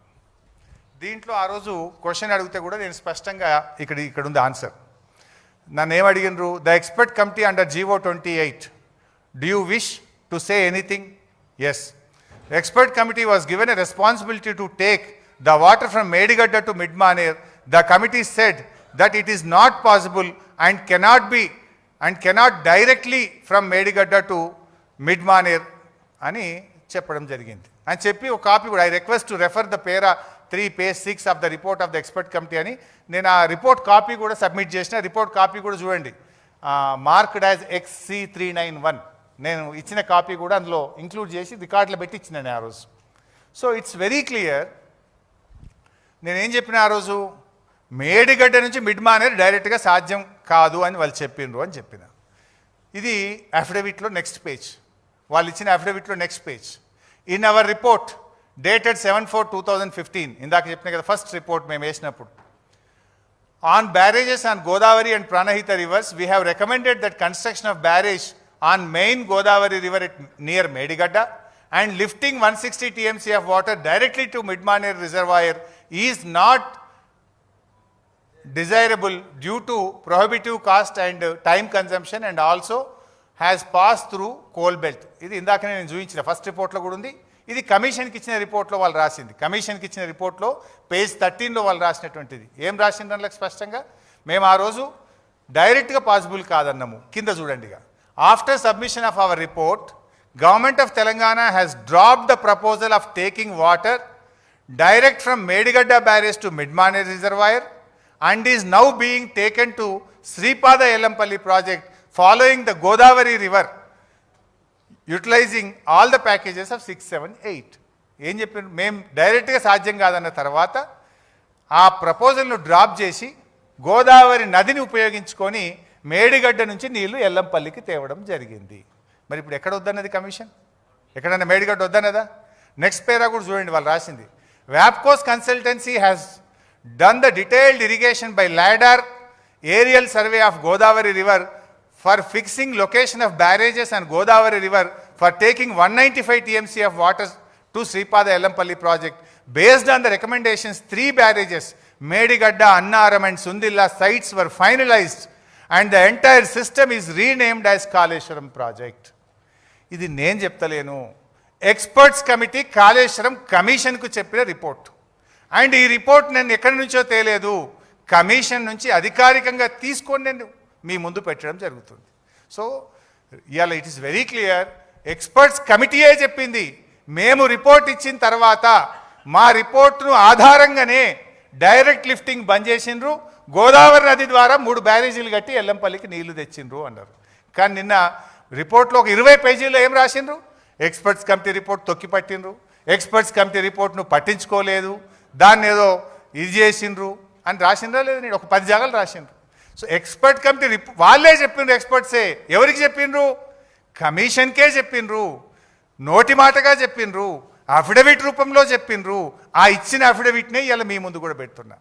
దీంట్లో ఆ రోజు క్వశ్చన్ అడిగితే కూడా నేను స్పష్టంగా ఇక్కడ ఉంది ఆన్సర్. నన్ను ఏం అడిగినరు, the expert committee under GO 28, do you wish to say anything? Yes. The expert committee was given a responsibility to take the water from Medigadda to Midmaner. The committee said that it is not possible and cannot directly from Medigadda to Midmaner అని చెప్పడం జరిగింది. అని చెప్పి ఒక copy కూడా, I request to refer the para 3 page 6 of the report of the expert committee అని నేను ఆ రిపోర్ట్ కాపీ కూడా సబ్మిట్ చేసిన. రిపోర్ట్ కాపీ కూడా చూడండి, మార్క్డ్ యాజ్ XC391. నేను ఇచ్చిన కాపీ కూడా అందులో ఇంక్లూడ్ చేసి రికార్డులో పెట్టి ఇచ్చినాను ఆ రోజు. So it's very clear. నేనేం చెప్పిన ఆ రోజు, మేడిగడ్డ నుంచి మిడ్మానేర్ డైరెక్ట్గా సాధ్యం కాదు అని వాళ్ళు చెప్పిండ్రు అని చెప్పిన. ఇది అఫిడవిట్లో నెక్స్ట్ పేజ్, వాళ్ళు ఇచ్చిన అఫిడవిట్లో next page. In our report dated 7/4/2015, ఇందాక చెప్పిన కదా ఫస్ట్ రిపోర్ట్ మేము వేసినప్పుడు, on barrages on Godavari and Pranahita rivers we have recommended that construction of barrage on main Godavari river near Medigadda and lifting 160 TMC of water directly to Midmaner reservoir is not desirable due to prohibitive cost and time consumption and also has passed through coal belt. ఇది ఇందాక నేను చూపించిన first రిపోర్ట్లో కూడా ఉంది. ఇది కమిషన్కి ఇచ్చిన రిపోర్ట్లో వాళ్ళు రాసింది. కమిషన్కి ఇచ్చిన రిపోర్ట్లో పేజ్ 13లో వాళ్ళు రాసినటువంటిది. ఏం రాసింది దాంట్లో స్పష్టంగా, మేము ఆ రోజు డైరెక్ట్గా పాసిబుల్ కాదన్నాము. కింద చూడండిగా, after submission of our report, Government of Telangana has dropped the proposal of taking water direct from Medigadda barrage to Midmane reservoir and is now being taken to Sripada Yellanpalli project following the Godavari river, utilizing all the packages of 6, 7, 8. ఏం చెప్పారు? మేము డైరెక్ట్గా సాధ్యం కాదన్న తర్వాత ఆ ప్రపోజల్ను drop చేసి గోదావరి నదిని ఉపయోగించుకొని మేడిగడ్డ నుంచి నీళ్లు ఎల్లంపల్లికి తేవడం జరిగింది. మరి ఇప్పుడు ఎక్కడ వద్దన్నది కమిషన్? ఎక్కడన్నా మేడిగడ్డ వద్దన్నదా? నెక్స్ట్ పేరా కూడా చూడండి, వాళ్ళు రాసింది. వ్యాప్కోస్ consultancy has done the detailed irrigation by LiDAR aerial survey of Godavari river for fixing location of barrages and Godavari river for taking 195 TMC of water to Sripada Yellanpalli project. Based on the recommendations, 3 barrages, Medigadda, Annaram and Sundilla sites were finalized and the entire system is renamed as Kaleshwaram project. ఇది నేను చెప్తలేను, experts committee Kaleshwaram కమిషన్కు చెప్పిన report. And ఈ report నేను ఎక్కడి నుంచో తేలేదు, commission నుంచి అధికారికంగా తీసుకొని నేను మీ ముందు పెట్టడం జరుగుతుంది. సో ఇవాళ it is very clear, experts కమిటీయే చెప్పింది. మేము రిపోర్ట్ ఇచ్చిన తర్వాత మా రిపోర్ట్ను ఆధారంగానే డైరెక్ట్ లిఫ్టింగ్ బంద్ చేసిండ్రు, గోదావరి నది ద్వారా 3 బ్యారేజీలు కట్టి ఎల్లంపల్లికి నీళ్లు తెచ్చిండ్రు అన్నారు. కానీ నిన్న రిపోర్ట్లో ఒక 20 పేజీల్లో ఏం రాసిండ్రు? ఎక్స్పర్ట్స్ కమిటీ రిపోర్ట్ తొక్కిపట్టిండ్రు, ఎక్స్పర్ట్స్ కమిటీ రిపోర్ట్ను పట్టించుకోలేదు, దాన్ని ఏదో ఇది చేసిండ్రు అని రాసిండ్రా లేదు? నేను ఒక 10 జాగాలు రాసిండ్రు. సో ఎక్స్పర్ట్ కమిటీ వాళ్ళే చెప్పిండ్రు, ఎక్స్పర్ట్సే. ఎవరికి చెప్పిండ్రు? కమిషన్కే చెప్పిండ్రు, నోటి మాటగా చెప్పిండ్రు, అఫిడవిట్ రూపంలో చెప్పిండ్రు. ఆ ఇచ్చిన అఫిడవిట్నే ఇలా మీ ముందు కూడా పెడుతున్నా.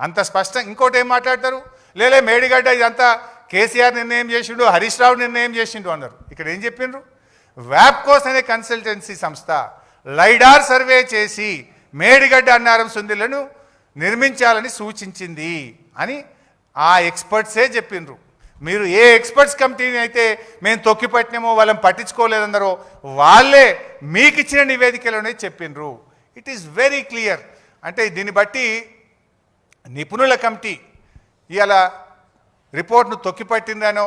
అంత స్పష్టం. ఇంకోటి ఏం మాట్లాడతారు? లేలే మేడిగడ్డ ఇదంతా కేసీఆర్ నిర్ణయం చేసిండు, హరీష్ రావు నిర్ణయం చేసిండు అన్నారు. ఇక్కడ ఏం చెప్పిండ్రు? వ్యాప్కోస్ అనే కన్సల్టెన్సీ సంస్థ లైడార్ సర్వే చేసి మేడిగడ్డ అన్నారం సుందిలను నిర్మించాలని సూచించింది అని ఆ ఎక్స్పర్ట్సే చెప్పిండ్రు. మీరు ఏ ఎక్స్పర్ట్స్ కమిటీని అయితే మేము తొక్కిపట్టినామో వాళ్ళని పట్టించుకోలేదన్నారో వాళ్ళే మీకు ఇచ్చిన నివేదికలోనే చెప్పిండ్రు. It is very clear. అంటే దీన్ని బట్టి నిపుణుల కమిటీ ఇలా రిపోర్ట్ను తొక్కిపట్టిందనో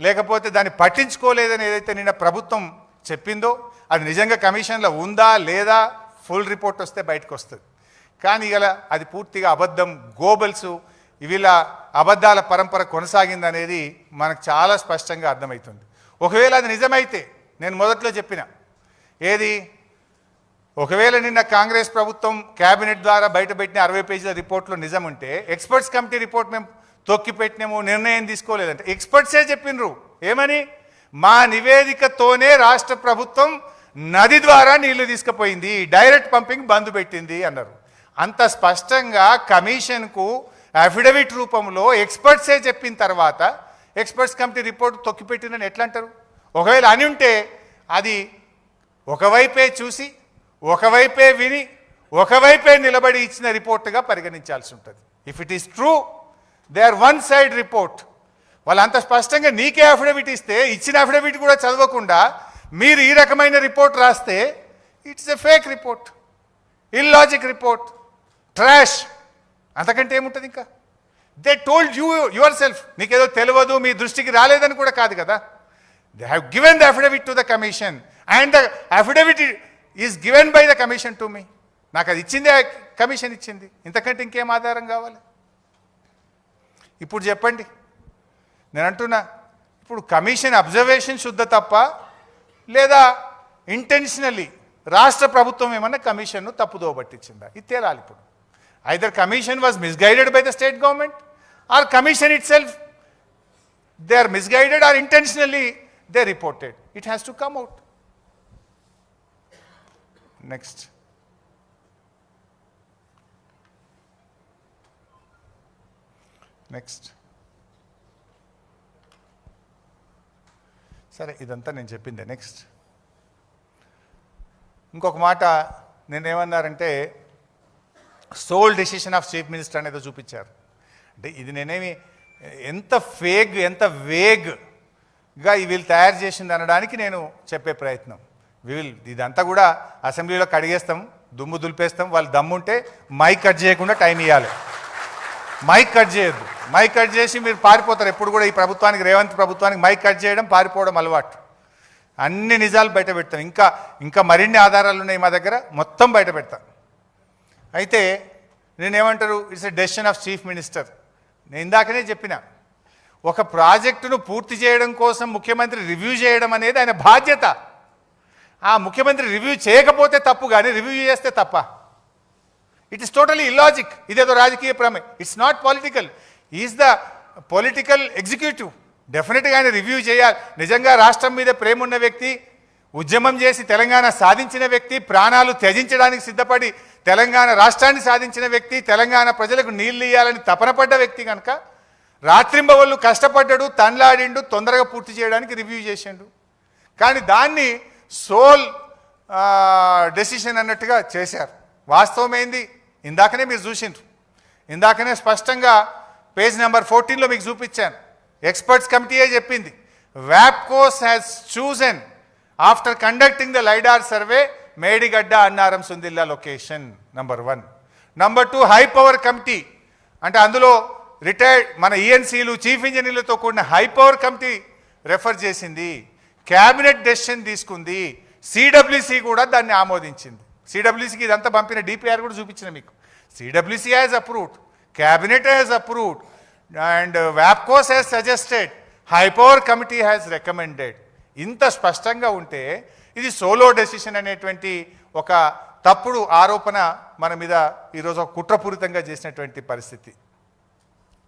లేకపోతే దాన్ని పట్టించుకోలేదని ఏదైతే నిన్న ప్రభుత్వం చెప్పిందో అది నిజంగా కమిషన్లో ఉందా లేదా ఫుల్ రిపోర్ట్ వస్తే బయటకు వస్తుంది. కానీ ఇలా అది పూర్తిగా అబద్ధం, గోబల్సు, వీళ్ళ అబద్ధాల పరంపర కొనసాగిందనేది మనకు చాలా స్పష్టంగా అర్థమవుతుంది. ఒకవేళ అది నిజమైతే నేను మొదట్లో చెప్పిన ఏది, ఒకవేళ నిన్న కాంగ్రెస్ ప్రభుత్వం క్యాబినెట్ ద్వారా బయటపెట్టిన 60 పేజీల రిపోర్ట్లో నిజం ఉంటే ఎక్స్పర్ట్స్ కమిటీ రిపోర్ట్ మేము తొక్కిపెట్టినాము, నిర్ణయం తీసుకోలేదంటే ఎక్స్పర్ట్సే చెప్పిండ్రు ఏమని? మా నివేదికతోనే రాష్ట్ర ప్రభుత్వం నది ద్వారా నీళ్లు తీసుకుపోయింది, డైరెక్ట్ పంపింగ్ బంద్ పెట్టింది అన్నారు. అంత స్పష్టంగా కమిషన్కు అఫిడవిట్ రూపంలో ఎక్స్పర్ట్సే చెప్పిన తర్వాత ఎక్స్పర్ట్స్ కమిటీ రిపోర్ట్ తొక్కిపెట్టిందని ఎట్లా అంటారు? ఒకవేళ అని ఉంటే అది ఒకవైపే చూసి ఒకవైపే విని ఒకవైపే నిలబడి ఇచ్చిన రిపోర్ట్గా పరిగణించాల్సి ఉంటుంది. If it is true they are one side report. వాళ్ళు అంత స్పష్టంగా నీకే అఫిడవిట్ ఇస్తే ఇచ్చిన అఫిడవిట్ కూడా చదవకుండా మీరు ఈ రకమైన రిపోర్ట్ రాస్తే it's a fake report, illogic report, trash. అంతకంటే ఏముంటుంది ఇంకా? They told yourself. నీకేదో తెలియదు, మీ దృష్టికి రాలేదని కూడా కాదు కదా. They have given the affidavit to the commission and the affidavit is given by the commission to me. నాకు అది ఇచ్చిందే కమిషన్ ఇచ్చింది, ఇంతకంటే ఇంకేం ఆధారం కావాలి? ఇప్పుడు చెప్పండి, నేను అంటున్నా, ఇప్పుడు కమిషన్ అబ్జర్వేషన్ శుద్ధ తప్ప లేదా ఇంటెన్షనల్లీ రాష్ట్ర ప్రభుత్వం ఏమన్నా కమిషన్ను తప్పుదో పట్టించిందా? ఇది తేలాలి ఇప్పుడు. Either commission was misguided by the state government or commission itself, they are misguided or intentionally they reported. It has to come out. Next. సరే, ఇదంతా నేను చెప్పిందే. నెక్స్ట్ ఇంకొక మాట నేనేమన్నారంటే sole decision of chief minister అనేది చూపించారు. అంటే ఇది నేనేమి ఎంత ఫేగ్ ఎంత వేగ్గా వీళ్ళు తయారు చేసింది అనడానికి నేను చెప్పే ప్రయత్నం. ఇదంతా కూడా అసెంబ్లీలో కడిగేస్తాం, దుమ్ము దులిపేస్తాం. వాళ్ళు దమ్ముంటే మైక్ కట్ చేయకుండా టైం ఇవ్వాలి. మైక్ కట్ చేయొద్దు. మైక్ కట్ చేసి మీరు పారిపోతారు. ఎప్పుడు కూడా ఈ ప్రభుత్వానికి, రేవంత్ ప్రభుత్వానికి మైక్ కట్ చేయడం, పారిపోవడం అలవాటు. అన్ని నిజాలు బయట పెడతాం. ఇంకా మరిన్ని ఆధారాలు ఉన్నాయి మా దగ్గర, మొత్తం బయట పెడతాం. అయితే నేనేమంటారు, it's a decision of chief minister. నేను ఇందాకనే చెప్పిన, ఒక ప్రాజెక్టును పూర్తి చేయడం కోసం ముఖ్యమంత్రి రివ్యూ చేయడం అనేది ఆయన బాధ్యత. ఆ ముఖ్యమంత్రి రివ్యూ చేయకపోతే తప్పు, కానీ రివ్యూ చేస్తే తప్ప. It is totally illogic. ఇదేదో రాజకీయ ప్రమే, it's not political. Is the political executive. డెఫినెట్గా ఆయన రివ్యూ చేయాలి. నిజంగా రాష్ట్రం మీద ప్రేమ ఉన్న వ్యక్తి, ఉద్యమం చేసి తెలంగాణ సాధించిన వ్యక్తి, ప్రాణాలు త్యజించడానికి సిద్ధపడి తెలంగాణ రాష్ట్రాన్ని సాధించిన వ్యక్తి, తెలంగాణ ప్రజలకు నీళ్లు ఇవ్వాలని తపన పడ్డ వ్యక్తి కనుక రాత్రింబవళ్ళు కష్టపడ్డాడు, తండ్లాడిండు, తొందరగా పూర్తి చేయడానికి రివ్యూ చేసిండు. కానీ దాన్ని సోల్ డెసిషన్ అన్నట్టుగా చేశారు. వాస్తవమైంది ఇందాకనే మీరు చూసిండ్రు. ఇందాకనే స్పష్టంగా పేజ్ నెంబర్ 14లో మీకు చూపించాను. ఎక్స్పర్ట్స్ కమిటీయే చెప్పింది, వ్యాప్కోస్ has chosen after conducting the LiDAR survey Medigadda Annaram Sundilla location. Number 1. Number 2, high power committee, అంటే అందులో రిటైర్డ్ మన ఈఎన్సీలు, చీఫ్ ఇంజనీర్లతో కూడిన హై పవర్ కమిటీ రెఫర్ చేసింది, క్యాబినెట్ డెసిషన్ తీసుకుంది, సిడబ్ల్యూసి కూడా దాన్ని ఆమోదించింది. సిడబ్ల్యూసికి ఇదంతా పంపిన డిపిఆర్ కూడా చూపించిన మీకు. CWC has approved, cabinet has approved, and వ్యాప్కోస్ has suggested, high power committee has recommended. ఇంత స్పష్టంగా ఉంటే ఇది సోలో డెసిషన్ అనేటువంటి ఒక తప్పుడు ఆరోపణ మన మీద ఈరోజు ఒక కుట్రపూరితంగా చేసినటువంటి పరిస్థితి.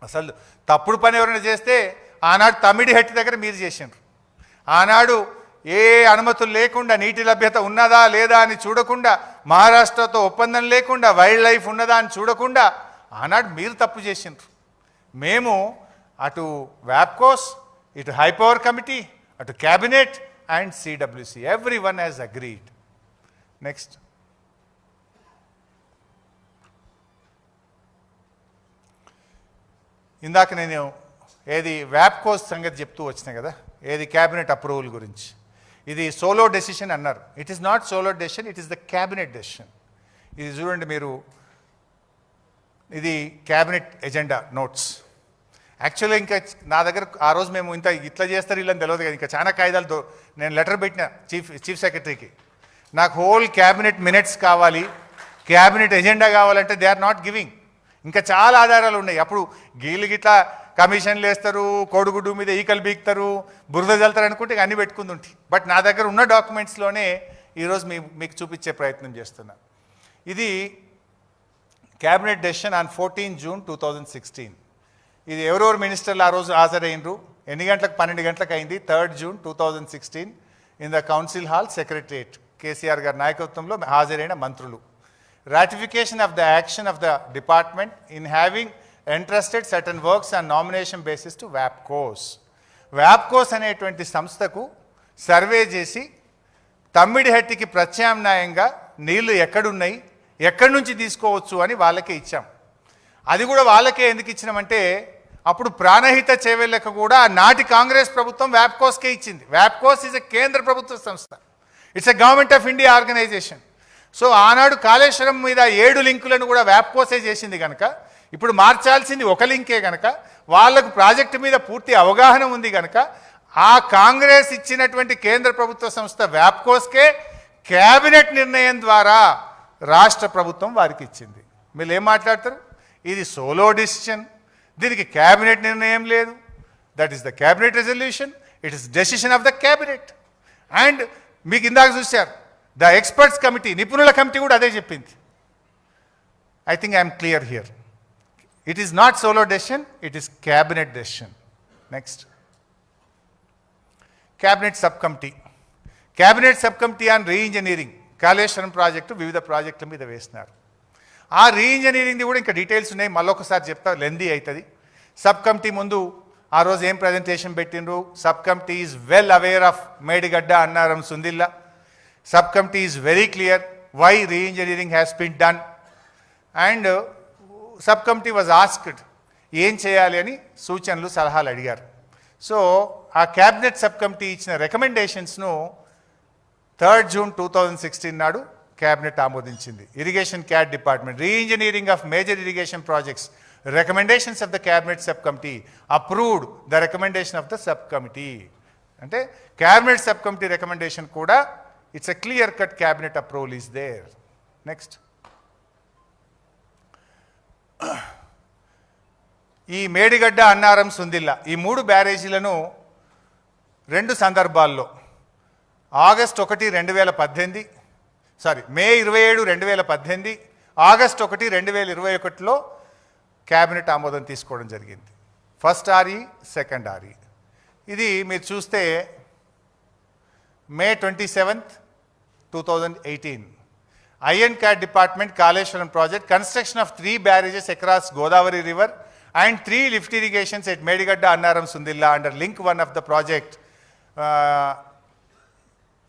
అసలు తప్పుడు పని ఎవరైనా చేస్తే ఆనాడు తమ్మిడిహట్టి దగ్గర మీరు చేసిండ్రు. ఆనాడు ఏ అనుమతులు లేకుండా, నీటి లభ్యత ఉన్నదా లేదా అని చూడకుండా, మహారాష్ట్రతో ఒప్పందం లేకుండా, వైల్డ్ లైఫ్ ఉన్నదా అని చూడకుండా ఆనాడు మీరు తప్పు చేసిండ్రు. మేము అటు వ్యాప్కోస్, ఇటు హై పవర్ కమిటీ, అటు cabinet and CWC, every one has agreed. Next. ఇందాక నేను ఏది వ్యాప్కోస్ సంగతి చెప్తూ వచ్చినా కదా, ఏది క్యాబినెట్ అప్రూవల్ గురించి. ఇది సోలో డెసిషన్ అన్నారు. It is not solo decision, it is the cabinet decision. ఇది చూడండి మీరు, ఇది క్యాబినెట్ ఎజెండా నోట్స్. యాక్చువల్గా ఇంకా నా దగ్గర ఆ రోజు మేము ఇట్లా చేస్తారు వీళ్ళని తెలియదు కదా, ఇంకా చాలా కాయిదాలతో నేను లెటర్ పెట్టిన చీఫ్ సెక్రటరీకి, నాకు హోల్ క్యాబినెట్ మినిట్స్ కావాలి, క్యాబినెట్ ఎజెండా కావాలంటే దే ఆర్ నాట్ గివింగ్. ఇంకా చాలా ఆధారాలు ఉన్నాయి. అప్పుడు గీళ్ళు గిట్లా కమిషన్లు వేస్తారు, కోడిగుడ్డు మీద ఈకలు బీక్తారు, బురద జల్తారు అనుకుంటే అన్నీ పెట్టుకుంది ఉంటాయి. బట్ నా దగ్గర ఉన్న డాక్యుమెంట్స్లోనే ఈరోజు మీకు చూపించే ప్రయత్నం చేస్తున్నా. ఇది క్యాబినెట్ డెసిషన్ ఆన్ 14 జూన్ 2016. ఇది ఎవరెవరు మినిస్టర్లు ఆ రోజు హాజరైనరు, ఎన్ని గంటలకు, 12 గంటలకు అయింది. 3 June 2016 in the council hall, secretariat, KCR గారి నాయకత్వంలో హాజరైన మంత్రులు. Ratification of the action of the department in having entrusted certain works on nomination basis to WAPCOS. WAPCOS అనేటువంటి సంస్థకు సర్వే చేసి తమ్మిడిహట్టికి ప్రత్యామ్నాయంగా నీళ్లు ఎక్కడున్నాయి, ఎక్కడి నుంచి తీసుకోవచ్చు అని వాళ్ళకే ఇచ్చాం. అది కూడా వాళ్ళకే ఎందుకు ఇచ్చినామంటే, అప్పుడు ప్రాణహిత చేవెళ్ళక కూడా నాటి కాంగ్రెస్ ప్రభుత్వం వ్యాప్కోస్కే ఇచ్చింది. వ్యాప్కోస్ ఈజ్ ఎ కేంద్ర ప్రభుత్వ సంస్థ, it's a government of India organisation. So ఆనాడు కాళేశ్వరం మీద 7 లింకులను కూడా వ్యాప్కోసే చేసింది కనుక, ఇప్పుడు మార్చాల్సింది ఒక లింకే కనుక, వాళ్లకు ప్రాజెక్టు మీద పూర్తి అవగాహన ఉంది కనుక, ఆ కాంగ్రెస్ ఇచ్చినటువంటి కేంద్ర ప్రభుత్వ సంస్థ వ్యాప్కోస్కే క్యాబినెట్ నిర్ణయం ద్వారా రాష్ట్ర ప్రభుత్వం వారికి ఇచ్చింది. మీరు ఏం మాట్లాడతారు? ఇది సోలో డిసిషన్, దీనికి క్యాబినెట్ నిర్ణయం లేదు. That is the cabinet resolution, it is decision of the cabinet. And మీకు ఇందాక చూశారు, ద ఎక్స్పర్ట్స్ కమిటీ, నిపుణుల కమిటీ కూడా అదే చెప్పింది. I think I'm clear here. It is not solo decision, it is cabinet decision. Next, cabinet sub committee. Cabinet sub committee on re-engineering, Kaleshwaram project వివిధ ప్రాజెక్టుల మీద వేసినారు. ఆ రీఇంజనీరింగ్ది కూడా ఇంకా డీటెయిల్స్ ఉన్నాయి, మళ్ళొకసారి చెప్తా, లెందీ అవుతుంది. సబ్ కమిటీ ముందు ఆ రోజు ఏం ప్రజెంటేషన్ పెట్టిండ్రు? Sub committee is well aware of Medigadda Annaram Sundilla. Subcommittee is very clear why re-engineering has been done, and subcommittee was asked ఏం చేయాలి అని సూచనలు సలహాలు అడిగారు. సో ఆ క్యాబినెట్ సబ్ కమిటీ ఇచ్చిన రికమెండేషన్స్ను 3 జూన్ 2016 నాడు క్యాబినెట్ ఆమోదించింది. Irrigation cat department, re-engineering of major irrigation projects, recommendations of the cabinet sub committee approved the recommendation of the sub committee. అంటే క్యాబినెట్ సబ్ కమిటీ రికమెండేషన్ కూడా, it's a clear cut cabinet approval is there. Next. ఈ మేడిగడ్డ, అన్నారం, సుందిల్ల ఈ 3 బ్యారేజీలను 2 సందర్భాల్లో August 1, 2018 May 27, 2018 August 1, 2021లో cabinet ఆమోదం తీసుకోవడం జరిగింది. First RE, second RE. ఇది మీరు చూస్తే May 27, 2018 INCAT Department Kaleshwaram project construction of 3 barrages across Godavari River and 3 lift irrigations at Medigadda, Annaram, Sundilla under link 1 of the project.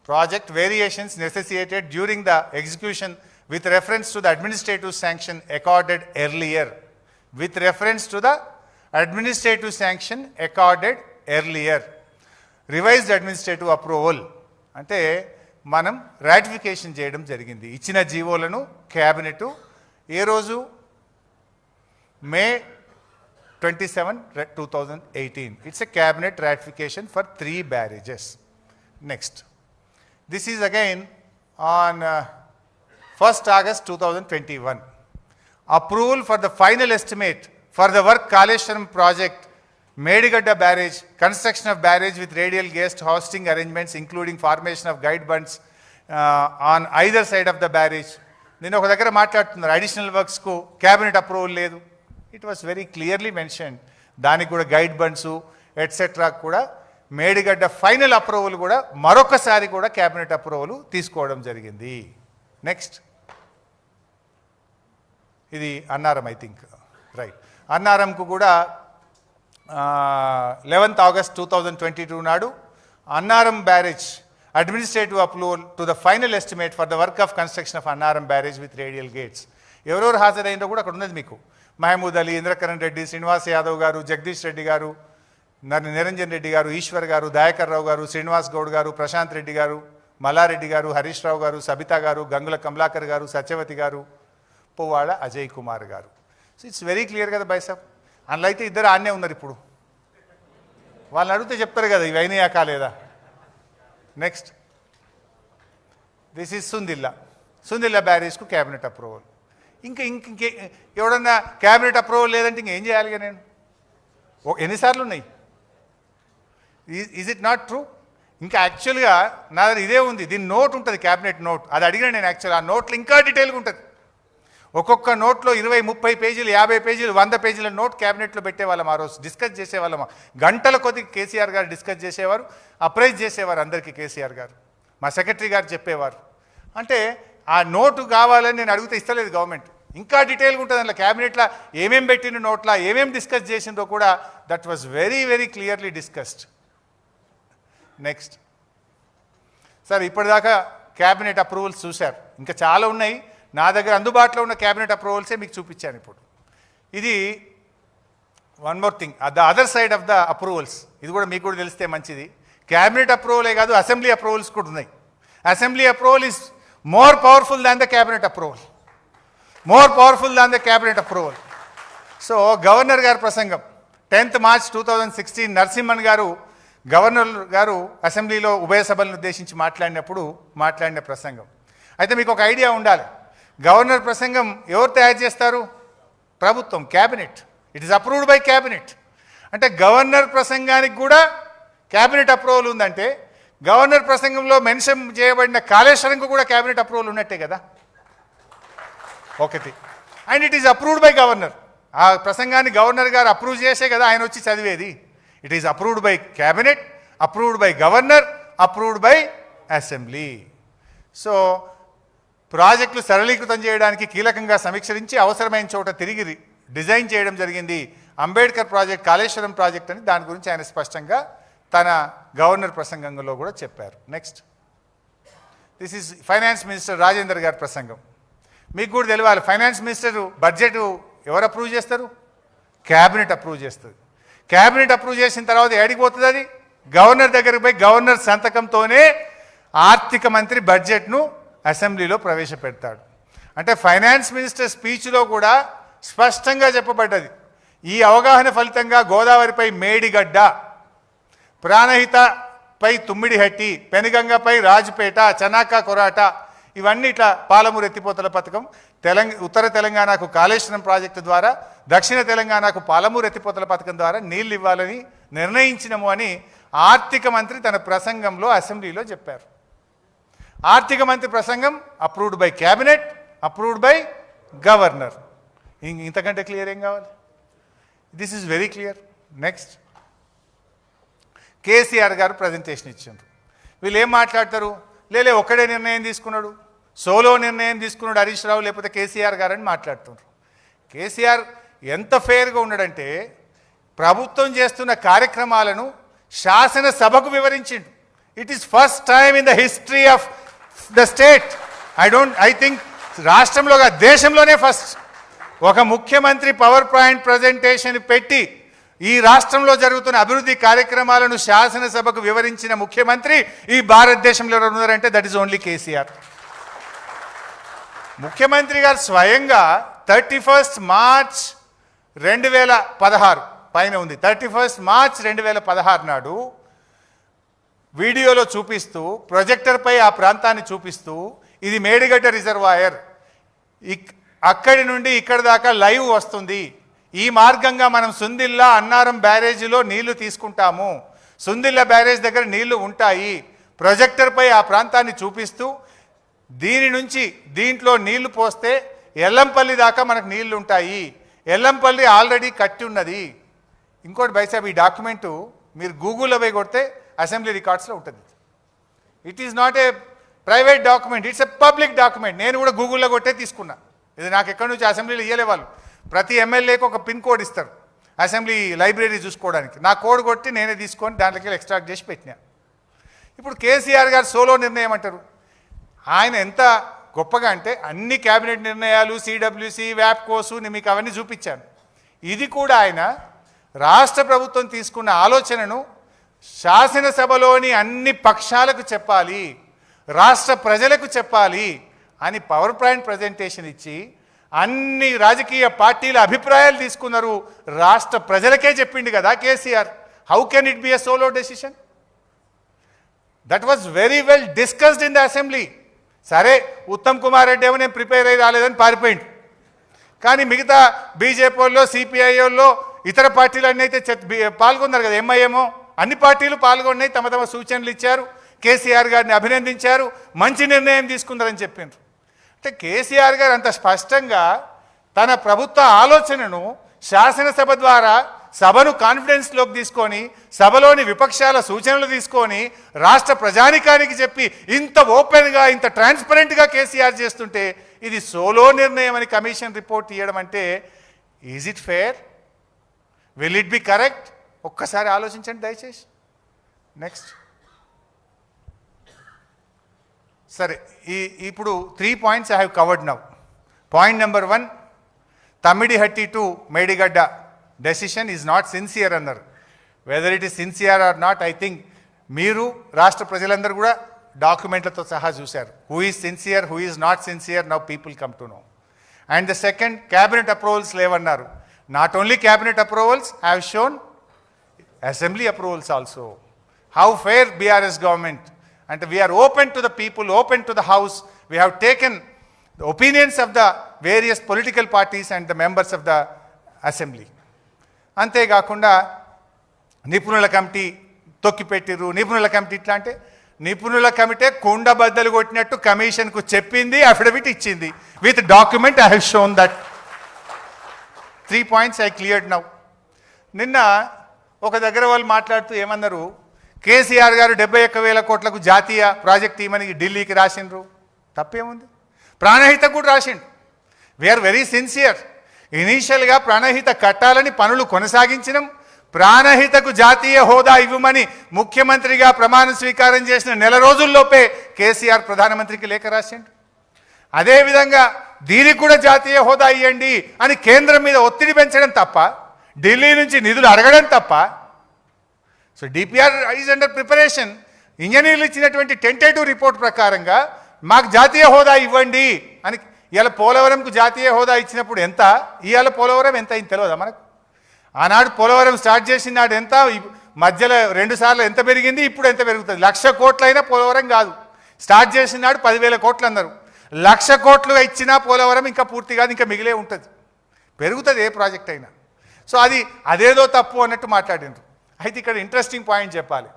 Project variations necessitated during the execution with reference to the administrative sanction accorded earlier. With reference to the administrative sanction accorded earlier. Revised administrative approval. అంటే మనం ratification చేయడం జరిగింది. ఇచ్చిన జీవోలను cabinet ఏ రోజు? May 27, 2018. It's a cabinet ratification for 3 barrages. Next. This is again on 1st August 2021. Approval for the final estimate for the work Kaleshwaram project, Medigadda barrage, construction of barrage with radial guest hosting arrangements including formation of guide bunds on either side of the barrage. నేను ఒక దగ్గర మాట్లాడుతున్నారు additional వర్క్స్కు cabinet approval లేదు. It was very clearly mention. దానికి కూడా guide bunds etcetera కూడా Medigadda final approval కూడా మరొకసారి కూడా క్యాబినెట్ అప్రూవల్ తీసుకోవడం జరిగింది. నెక్స్ట్, ఇది అన్నారం, ఐ థింక్ రైట్. అన్నారంకు కూడా 11th August 2022 నాడు Annaram barrage administrative approval to the final estimate for the work of construction of Annaram barrage with radial gates. ఎవరెవరు హాజరైందో కూడా అక్కడ ఉన్నది మీకు. మహమూద్ అలీ, ఇంద్రకరణ్ రెడ్డి, శ్రీనివాస్ యాదవ్ గారు, జగదీష్ రెడ్డి గారు, నిరంజన్ రెడ్డి గారు, ఈశ్వర్ గారు, దయాకర్ రావు గారు, శ్రీనివాస్ గౌడ్ గారు, ప్రశాంత్ రెడ్డి గారు, మల్లారెడ్డి గారు, హరీష్ రావు గారు, సబితా గారు, గంగుల కమలాకర్ గారు, సత్యవతి గారు, పువ్వాడ అజయ్ కుమార్ గారు. సో ఇట్స్ వెరీ క్లియర్ కదా బై సాబ్. అందులో అయితే ఇద్దరు ఆడనే ఉన్నారు. ఇప్పుడు వాళ్ళని అడిగితే చెప్తారు కదా ఇవి అయినాయా కాలేదా. నెక్స్ట్, దిస్ ఈజ్ సుందిల్లా బ్యారేజ్కు క్యాబినెట్ అప్రూవల్. ఇంకే ఎవడన్నా క్యాబినెట్ అప్రూవల్ లేదంటే ఇంకేం చేయాలిగా నేను? ఎన్నిసార్లు ఉన్నాయి? Is it not true? ఇంకా యాక్చువల్గా నా దగ్గర ఇదే ఉంది, దీని నోట్ ఉంటుంది, క్యాబినెట్ నోట్. అది అడిగినా నేను యాక్చువల్ ఆ నోట్లో ఇంకా డీటెయిల్గా ఉంటుంది. ఒక్కొక్క నోట్లో 20-30 పేజీలు, 50 పేజీలు, 100 పేజీల నోట్ క్యాబినెట్లో పెట్టేవాళ్ళం. ఆ రోజు డిస్కస్ చేసేవాళ్ళం. గంటల కొద్ది కేసీఆర్ గారు డిస్కస్ చేసేవారు, అప్రైజ్ చేసేవారు అందరికీ కేసీఆర్ గారు. మా సెక్రటరీ గారు చెప్పేవారు. అంటే ఆ నోటు కావాలని నేను అడిగితే ఇస్తలేదు గవర్నమెంట్. ఇంకా డీటెయిల్గా ఉంటుంది అందులో. క్యాబినెట్లో ఏమేం పెట్టిన నోట్లా, ఏమేం డిస్కస్ చేసిందో కూడా that was very very clearly discussed. Next sir, ఇప్పటిదాకా క్యాబినెట్ అప్రూవల్స్ చూశారు. ఇంకా చాలా ఉన్నాయి. నా దగ్గర అందుబాటులో ఉన్న క్యాబినెట్ అప్రూవల్సే మీకు చూపించాను ఇప్పుడు. ఇది one more thing, the other side of the approvals. ఇది కూడా మీకు కూడా తెలిస్తే మంచిది. క్యాబినెట్ అప్రూవలే కాదు, అసెంబ్లీ అప్రూవల్స్ కూడా ఉన్నాయి. Assembly approval is more powerful than the cabinet approval. More powerful than the cabinet approval. So governor గారి ప్రసంగం 10th March 2016 నరసింహన్ గారు, గవర్నర్ గారు అసెంబ్లీలో ఉభయ సభలను ఉద్దేశించి మాట్లాడిన ప్రసంగం. అయితే మీకు ఒక ఐడియా ఉండాలి, గవర్నర్ ప్రసంగం ఎవరు తయారు చేస్తారు? ప్రభుత్వం, cabinet. It is approved by cabinet. అంటే గవర్నర్ ప్రసంగానికి కూడా క్యాబినెట్ అప్రూవల్ ఉందంటే గవర్నర్ ప్రసంగంలో మెన్షన్ చేయబడిన కాళేశ్వరంకు కూడా క్యాబినెట్ అప్రూవల్ ఉన్నట్టే కదా ఒకటి. And it is approved by governor. ఆ ప్రసంగాన్ని గవర్నర్ గారు అప్రూవ్ చేసే కదా ఆయన వచ్చి చదివేది. It is approved by cabinet, approved by governor, approved by assembly. So ప్రాజెక్టులు సరళీకృతం చేయడానికి కీలకంగా సమీక్షించి అవసరమైన చోట తిరిగి డిజైన్ చేయడం జరిగింది. అంబేద్కర్ ప్రాజెక్ట్, కాళేశ్వరం ప్రాజెక్ట్ అని దాని గురించి ఆయన స్పష్టంగా తన గవర్నర్ ప్రసంగంలో కూడా చెప్పారు. Next, this is finance minister Rajender గారి ప్రసంగం. మీకు కూడా తెలియాలి, ఫైనాన్స్ మినిస్టర్ బడ్జెట్ ఎవరు అప్రూవ్ చేస్తారు? క్యాబినెట్ అప్రూవ్ చేస్తుంది. క్యాబినెట్ అప్రూవ్ చేసిన తర్వాత ఏడికి పోతుంది? అది గవర్నర్ దగ్గరికి పోయి గవర్నర్ సంతకంతోనే ఆర్థిక మంత్రి బడ్జెట్ను అసెంబ్లీలో ప్రవేశపెడతాడు. అంటే ఫైనాన్స్ మినిస్టర్ స్పీచ్లో కూడా స్పష్టంగా చెప్పబడ్డది, ఈ అవగాహన ఫలితంగా గోదావరిపై మేడిగడ్డ, ప్రాణహితపై తుమ్మిడిహట్టి, పెనుగంగపై రాజుపేట, చనాక కొరాట ఇవన్నీ ఇట్లా పాలమూరు ఎత్తిపోతల పథకం, ఉత్తర తెలంగాణకు కాళేశ్వరం ప్రాజెక్టు ద్వారా, దక్షిణ తెలంగాణకు పాలమూరు ఎత్తిపోతల పథకం ద్వారా నీళ్లు ఇవ్వాలని నిర్ణయించినము అని ఆర్థిక మంత్రి తన ప్రసంగంలో అసెంబ్లీలో చెప్పారు. ఆర్థిక మంత్రి ప్రసంగం approved by cabinet, approved by governor. ఇంతకంటే క్లియర్ ఏం కావాలి? This is very clear. Next, KCR గారు ప్రజెంటేషన్ ఇచ్చారు. వీళ్ళు ఏం మాట్లాడతారు? లేలే ఒక్కడే నిర్ణయం తీసుకున్నాడు, సోలో నిర్ణయం తీసుకున్నాడు హరీష్ రావు లేకపోతే కేసీఆర్ గారు అని మాట్లాడుతున్నారు. కేసీఆర్ ఎంత ఫెయిర్గా ఉన్నాడంటే ప్రభుత్వం చేస్తున్న కార్యక్రమాలను శాసనసభకు వివరించిండు. It is first time in the history of the state, I think రాష్ట్రంలో దేశంలోనే ఫస్ట్ ఒక ముఖ్యమంత్రి పవర్ పాయింట్ ప్రజెంటేషన్ పెట్టి ఈ రాష్ట్రంలో జరుగుతున్న అభివృద్ధి కార్యక్రమాలను శాసనసభకు వివరించిన ముఖ్యమంత్రి ఈ భారతదేశంలో ఎవరు ఉన్నారంటే దట్ ఈస్ ఓన్లీ కేసీఆర్. ముఖ్యమంత్రి గారు స్వయంగా 31 మార్చ్ 2016 పైన ఉంది, 31 మార్చ్ 2016 నాడు వీడియోలో చూపిస్తూ, ప్రొజెక్టర్పై ఆ ప్రాంతాన్ని చూపిస్తూ, ఇది మేడిగడ్డ రిజర్వాయర్, అక్కడి నుండి ఇక్కడ దాకా లైవ్ వస్తుంది, ఈ మార్గంగా మనం సుందిల్లా అన్నారం బ్యారేజీలో నీళ్లు తీసుకుంటాము, సుందిల్లా బ్యారేజ్ దగ్గర నీళ్లు ఉంటాయి, ప్రొజెక్టర్పై ఆ ప్రాంతాన్ని చూపిస్తూ దీని నుంచి దీంట్లో నీళ్లు పోస్తే ఎల్లంపల్లి దాకా మనకు నీళ్లు ఉంటాయి, ఎల్లంపల్లి ఆల్రెడీ కట్టి ఉన్నది. ఇంకోటి బైసాబ్, ఈ డాక్యుమెంటు మీరు గూగుల్లో పోయి కొడితే అసెంబ్లీ రికార్డ్స్లో ఉంటుంది. It is not a private document, it's a public document. నేను కూడా గూగుల్లో కొట్టే తీసుకున్నా. ఇది నాకు ఎక్కడి నుంచి అసెంబ్లీలో ఇయ్యలే వాళ్ళు. ప్రతి ఎమ్మెల్యేకి ఒక పిన్ కోడ్ ఇస్తారు అసెంబ్లీ లైబ్రరీ చూసుకోవడానికి. నా కోడ్ కొట్టి నేనే తీసుకొని దాంట్లోకి ఎక్స్ట్రాక్ట్ చేసి పెట్టినా. ఇప్పుడు కేసీఆర్ గారు సోలో నిర్ణయం అంటారు. ఆయన ఎంత గొప్పగా అంటే అన్ని క్యాబినెట్ నిర్ణయాలు, సిడబ్ల్యూసి, వ్యాప్కోసు మీకు అవన్నీ చూపించాను. ఇది కూడా ఆయన రాష్ట్ర ప్రభుత్వం తీసుకున్న ఆలోచనను శాసనసభలోని అన్ని పక్షాలకు చెప్పాలి, రాష్ట్ర ప్రజలకు చెప్పాలి అని పవర్ పాయింట్ ప్రజెంటేషన్ ఇచ్చి అన్ని రాజకీయ పార్టీల అభిప్రాయాలు తీసుకున్నారు. రాష్ట్ర ప్రజలకే చెప్పిండు కదా KCR. How can it be a solo decision? That was very well discussed in the assembly. సరే, ఉత్తమ్ కుమార్ రెడ్డి ఏమో నేను ప్రిపేర్ అయ్యి రాలేదని పారిపోయింది. కానీ మిగతా బీజేపీ వాళ్ళు, సిపిఐ వాళ్ళు, ఇతర పార్టీలన్నీ అయితే పాల్గొన్నారు కదా. ఎంఐఎంఓ అన్ని పార్టీలు పాల్గొన్నాయి, తమ తమ సూచనలు ఇచ్చారు, కేసీఆర్ గారిని అభినందించారు, మంచి నిర్ణయం తీసుకున్నారని చెప్పిండ్రు. అంటే కేసీఆర్ గారు అంత స్పష్టంగా తన ప్రభుత్వ ఆలోచనను శాసనసభ ద్వారా సభను కాన్ఫిడెన్స్లోకి తీసుకొని, సభలోని విపక్షాల సూచనలు తీసుకొని రాష్ట్ర ప్రజానికానికి చెప్పి ఇంత ఓపెన్గా, ఇంత ట్రాన్స్పరెంట్గా కేసీఆర్ చేస్తుంటే ఇది సోలో నిర్ణయం అని కమిషన్ రిపోర్ట్ ఇవ్వడం అంటే is it fair? Will it be correct? ఒక్కసారి ఆలోచించండి దయచేసి. నెక్స్ట్, సరే, ఇప్పుడు 3 points I have covered now. Point number 1, Tamidihatti to Medigada decision is not sincere అన్నారు. Whether it is sincere or not, I think మీరు రాష్ట్ర ప్రజలందరూ కూడా డాక్యుమెంట్లతో సహా చూశారు. Who is sincere, who is not sincere, now people come to know. And the second, cabinet approvals లేవన్నారు. Not only cabinet approvals, I have shown assembly approvals also. How fair BRS government. And we are open to the people, open to the house. We have taken the opinions of the various political parties and the members of the assembly. అంతేకాకుండా నిపుణుల committee తొక్కిపెట్టిరు. నిపుణుల committee ఇట్లా అంటే నిపుణుల committee కుండ బద్దలు కొట్టినట్టు కమిషన్కు చెప్పింది, అఫిడవిట్ ఇచ్చింది. With document I have shown that. 3 points I cleared now. నిన్న ఒక దగ్గర వాళ్ళు మాట్లాడుతూ ఏమన్నారు, కేసీఆర్ గారు 71,000 కోట్లకు జాతీయ ప్రాజెక్ట్ ఇవ్వమని ఢిల్లీకి రాసిండ్రు. తప్పేముంది? ప్రాణహిత కూడా రాసిండు. We're very sincere. ఇనీషియల్గా ప్రాణహిత కట్టాలని పనులు కొనసాగించినాం. ప్రాణహితకు జాతీయ హోదా ఇవ్వమని ముఖ్యమంత్రిగా ప్రమాణ స్వీకారం చేసిన నెల రోజుల్లోపే కేసీఆర్ ప్రధానమంత్రికి లేఖ రాసిండు. అదేవిధంగా దీనికి కూడా జాతీయ హోదా ఇవ్వండి అని కేంద్రం మీద ఒత్తిడి పెంచడం తప్ప, ఢిల్లీ నుంచి నిధులు అడగడం తప్ప. So DPR is under preparation. ఇంజనీర్లు ఇచ్చినటువంటి టెంటేటివ్ రిపోర్ట్ ప్రకారంగా మాకు జాతీయ హోదా ఇవ్వండి అని. ఇవాళ పోలవరంకు జాతీయ హోదా ఇచ్చినప్పుడు ఎంత, ఇవాళ పోలవరం ఎంత అయింది తెలియదా మనకు? ఆనాడు పోలవరం స్టార్ట్ చేసిన నాడు ఎంత, మధ్యలో 2 సార్లు ఎంత పెరిగింది, ఇప్పుడు ఎంత పెరుగుతుంది? 1,00,000 కోట్లు అయినా పోలవరం కాదు. స్టార్ట్ చేసిన నాడు 10,000 కోట్లు అన్నారు. 1,00,000 కోట్లు ఇచ్చినా పోలవరం ఇంకా పూర్తిగా ఇంకా మిగిలే ఉంటుంది, పెరుగుతుంది ఏ ప్రాజెక్ట్ అయినా. సో అదేదో తప్పు అన్నట్టు మాట్లాడిండ్రు. అయితే ఇక్కడ ఇంట్రెస్టింగ్ పాయింట్ చెప్పాలి.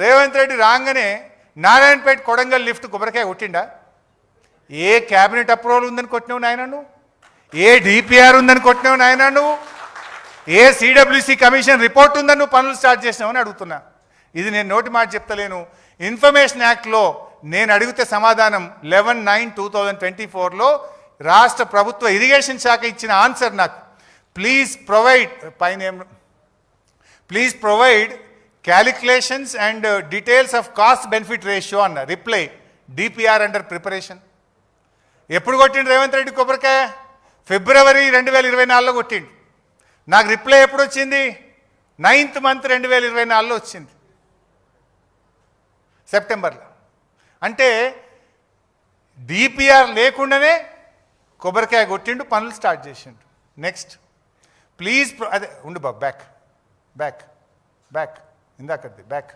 రేవంత్ రెడ్డి రాగానే నారాయణపేట కొడంగల్ లిఫ్ట్ కొబ్బరికాయ కొట్టిండా? ఏ క్యాబినెట్ అప్రూవల్ ఉందని కొట్టినావు నాయన నువ్వు? ఏ డిపిఆర్ ఉందని కొట్టినావు నాయన నువ్వు? ఏ సిడబ్ల్యూసి కమిషన్ రిపోర్ట్ ఉందని నువ్వు పనులు స్టార్ట్ చేసినావని అడుగుతున్నా. ఇది నేను నోటి మాట చెప్తలేను. ఇన్ఫర్మేషన్ యాక్ట్లో నేను అడిగితే సమాధానం 11/9/2024లో రాష్ట్ర ప్రభుత్వ ఇరిగేషన్ శాఖ ఇచ్చిన ఆన్సర్ నాకు, please provide calculations and details of cost benefit ratio అన్న రిప్లై, డిపిఆర్ అండర్ ప్రిపరేషన్. ఎప్పుడు కొట్టిండు రేవంత్ రెడ్డి కొబ్బరికాయ? ఫిబ్రవరి 2024లో కొట్టిండు. నాకు రిప్లై ఎప్పుడు వచ్చింది? 9th month 2024లో వచ్చింది, సెప్టెంబర్లో. అంటే డిపిఆర్ లేకుండానే కొబ్బరికాయ కొట్టిండు, పనులు స్టార్ట్ చేసిండు. నెక్స్ట్ ప్లీజ్ అదే ఉండు బాబు, బ్యాక్ ఇందాకది back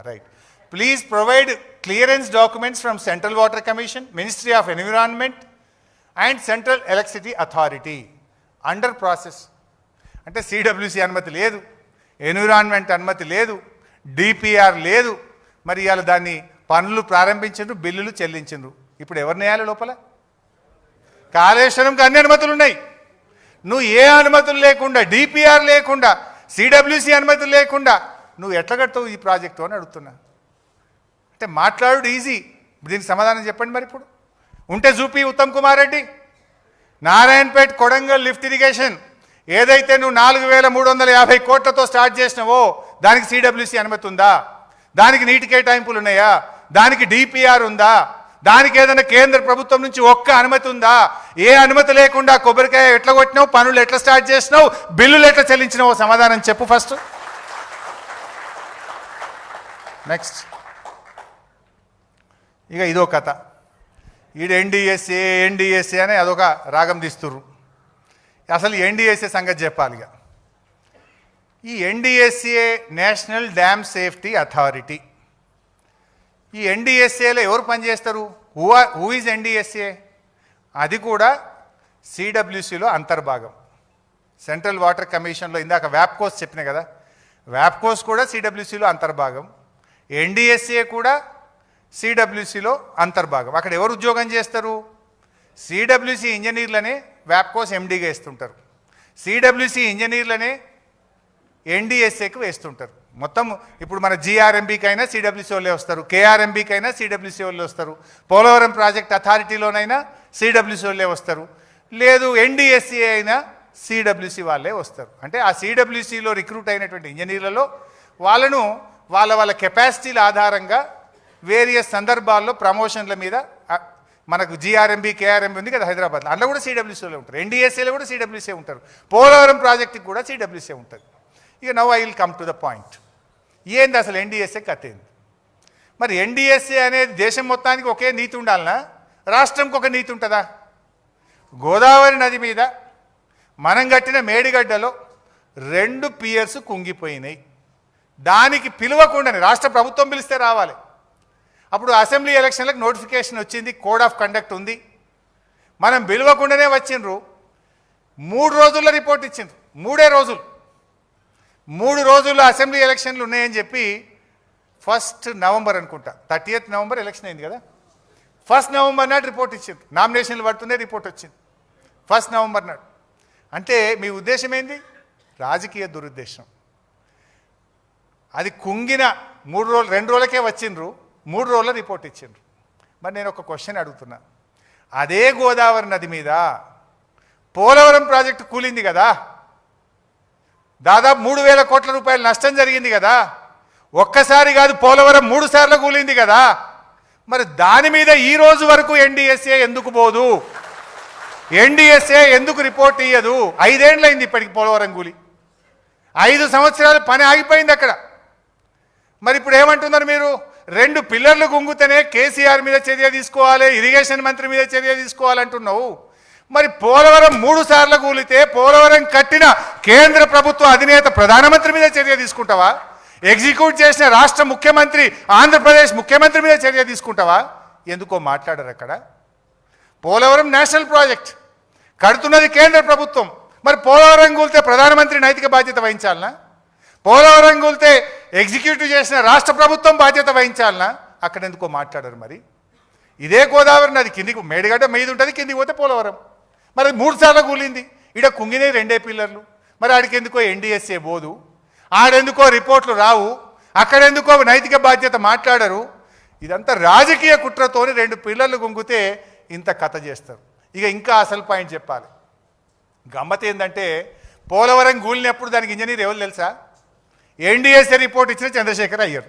right. Please provide clearance documents from central water commission, ministry of environment and central electricity authority under process. అంటే సిడబ్ల్యూసి అనుమతి లేదు, ఎన్విరాన్మెంట్ అనుమతి లేదు, డిపిఆర్ లేదు. మరి ఇవాళ దాన్ని పనులు ప్రారంభించిండ్రు, బిల్లులు చెల్లించిండ్రు. ఇప్పుడు ఎవరిని వేయాలి లోపల? కాళేశ్వరంకి అన్ని అనుమతులు ఉన్నాయి. నువ్వు ఏ అనుమతులు లేకుండా, డిపిఆర్ లేకుండా, సిడబ్ల్యూసి అనుమతులు లేకుండా నువ్వు ఎట్లా కడతావు ఈ ప్రాజెక్టు అని అడుగుతున్నా. అంటే మాట్లాడు ఈజీ, దీనికి సమాధానం చెప్పండి. మరి ఇప్పుడు ఉంటే చూపి ఉత్తమ్ కుమార్ రెడ్డి. నారాయణపేట కొడంగల్ లిఫ్ట్ ఇరిగేషన్ ఏదైతే నువ్వు 4,350 కోట్లతో స్టార్ట్ చేసినావో దానికి సిడబ్ల్యూసి అనుమతి ఉందా? దానికి నీటి కేటాయింపులు ఉన్నాయా? దానికి డిపిఆర్ ఉందా? దానికి ఏదైనా కేంద్ర ప్రభుత్వం నుంచి ఒక్క అనుమతి ఉందా? ఏ అనుమతి లేకుండా కొబ్బరికాయ ఎట్లా కొట్టినావు, పనులు ఎట్లా స్టార్ట్ చేసినావు, బిల్లులు ఎట్లా చెల్లించినావో సమాధానం చెప్పు ఫస్ట్. నెక్స్ట్ ఇక ఇదో కథ. ఈడు ఎన్డిఎస్ఏ అని అదొక రాగం తీస్తుర్రు. అసలు ఎన్డిఎస్ఏ సంగతి చెప్పాలి. ఇక ఈ NDSA national dam safety authority, ఈ ఎన్డిఎస్ఏలో ఎవరు పనిచేస్తారు? Who is NDSA? అది కూడా సిడబ్ల్యూసిలో అంతర్భాగం. సెంట్రల్ వాటర్ కమిషన్లో ఇందాక వ్యాప్కోస్ చెప్పిన కదా, వ్యాప్కోస్ కూడా సిడబ్ల్యూసిలో అంతర్భాగం, ఎన్డిఎస్ఏ కూడా సిడబ్ల్యూసిలో అంతర్భాగం. అక్కడ ఎవరు ఉద్యోగం చేస్తారు? సిడబ్ల్యూసి ఇంజనీర్లనే వ్యాప్కోస్ ఎండీగా వేస్తుంటారు, సిడబ్ల్యూసి ఇంజనీర్లనే ఎన్డిఎస్ఏకి వేస్తుంటారు. మొత్తం ఇప్పుడు మన జిఆర్ఎంబీకి అయినా సిడబ్ల్యూసీ వాళ్ళే వస్తారు, కేఆర్ఎంబీకి అయినా సిడబ్ల్యూసీ వాళ్ళే వస్తారు, పోలవరం ప్రాజెక్ట్ అథారిటీలోనైనా సిడబ్ల్యూసీ వాళ్ళే వస్తారు, లేదు ఎన్డిఎస్ఏ అయినా సిడబ్ల్యూసీ వాళ్ళే వస్తారు. అంటే ఆ సిడబ్ల్యూసీలో రిక్రూట్ అయినటువంటి ఇంజనీర్లలో వాళ్ళను వాళ్ళ కెపాసిటీల ఆధారంగా వేరియస్ సందర్భాల్లో ప్రమోషన్ల మీద, మనకు జిఆర్ఎంబీ కేఆర్ఎంబీ ఉంది కదా హైదరాబాద్లో, అందులో కూడా సిడబ్ల్యూసీలో ఉంటారు, ఎన్డిఎస్ఏలో కూడా సిడబ్ల్యూసీ ఉంటారు, పోలవరం ప్రాజెక్టుకి కూడా సిడబ్ల్యూసీ ఉంటుంది. ఇక now I will come to the point. ఏంది అసలు ఎన్డిఎస్ఏ కథ ఏంది? మరి ఎన్డిఎస్ఏ అనేది దేశం మొత్తానికి ఒకే నీతి ఉండాలనా, రాష్ట్రంకి ఒక నీతి ఉంటుందా? గోదావరి నది మీద మనం కట్టిన మేడిగడ్డలో 2 పియర్స్ కుంగిపోయినాయి. దానికి పిలవకుండానే రాష్ట్ర ప్రభుత్వం పిలిస్తే రావాలి. అప్పుడు అసెంబ్లీ ఎలక్షన్లకు నోటిఫికేషన్ వచ్చింది, కోడ్ ఆఫ్ కండక్ట్ ఉంది, మనం పిలవకుండానే వచ్చిండ్రు. 3 రోజుల్లో రిపోర్ట్ ఇచ్చిండ్రు, 3 రోజుల్లో అసెంబ్లీ ఎలక్షన్లు ఉన్నాయని చెప్పి 1st November అనుకుంటా, 30th November ఎలక్షన్ అయింది కదా, 1st November నాడు రిపోర్ట్ ఇచ్చింది. నామినేషన్లు పడుతుందే రిపోర్ట్ వచ్చింది 1st November నాడు. అంటే మీ ఉద్దేశం ఏంది? రాజకీయ దురుద్దేశం. అది కుంగిన 2 రోజులకే వచ్చిండ్రు, 3 రోజుల రిపోర్ట్ ఇచ్చిండ్రు. మరి నేను ఒక క్వశ్చన్ అడుగుతున్నా, అదే గోదావరి నది మీద పోలవరం ప్రాజెక్టు కూలింది కదా, దాదాపు 3,000 కోట్ల రూపాయలు నష్టం జరిగింది కదా, ఒక్కసారి కాదు పోలవరం 3 సార్లు కూలింది కదా, మరి దాని మీద ఈ రోజు వరకు ఎన్డిఎస్ఏ ఎందుకు పోదు? ఎన్డిఎస్ఏ ఎందుకు రిపోర్ట్ ఇయ్యదు? 5 ఏళ్ళైంది ఇప్పటికి పోలవరం కూలి, 5 సంవత్సరాలు పని ఆగిపోయింది అక్కడ. మరి ఇప్పుడు ఏమంటున్నారు మీరు? 2 పిల్లర్లు గుంగుతేనే కేసీఆర్ మీద చర్య తీసుకోవాలి, ఇరిగేషన్ మంత్రి మీద చర్య తీసుకోవాలంటున్నావు. మరి పోలవరం 3 సార్లు కూలితే పోలవరం కట్టిన కేంద్ర ప్రభుత్వ అధినేత ప్రధానమంత్రి మీద చర్య తీసుకుంటావా? ఎగ్జిక్యూట్ చేసిన రాష్ట్ర ముఖ్యమంత్రి, ఆంధ్రప్రదేశ్ ముఖ్యమంత్రి మీద చర్య తీసుకుంటావా? ఎందుకో మాట్లాడరు అక్కడ. పోలవరం నేషనల్ ప్రాజెక్ట్, కడుతున్నది కేంద్ర ప్రభుత్వం. మరి పోలవరం కూలితే ప్రధానమంత్రి నైతిక బాధ్యత వహించాలనా? పోలవరం కూలితే ఎగ్జిక్యూటివ్ చేసిన రాష్ట్ర ప్రభుత్వం బాధ్యత వహించాలనా? అక్కడ ఎందుకో మాట్లాడారు. మరి ఇదే గోదావరి నది కిందికి మేడిగడ్డ మీద ఉంటుంది, కిందికి పోతే పోలవరం. మరి 3 సార్లు కూలింది. ఈడ కుంగినే 2 పిల్లర్లు. మరి ఆడికి ఎందుకో NDSA బోదు, ఆడెందుకో రిపోర్ట్లు రావు, అక్కడెందుకో నైతిక బాధ్యత మాట్లాడరు. ఇదంతా రాజకీయ కుట్రతోని 2 పిల్లర్లు గుంగితే ఇంత కథ చేస్తారు. ఇక ఇంకా అసలు పాయింట్ చెప్పాలి. గమ్మత్ ఏంటంటే పోలవరం గూలినప్పుడు దానికి ఇంజనీర్ ఎవరు తెలుసా? NDSA రిపోర్ట్ ఇచ్చిన చంద్రశేఖర్ అయ్యర్.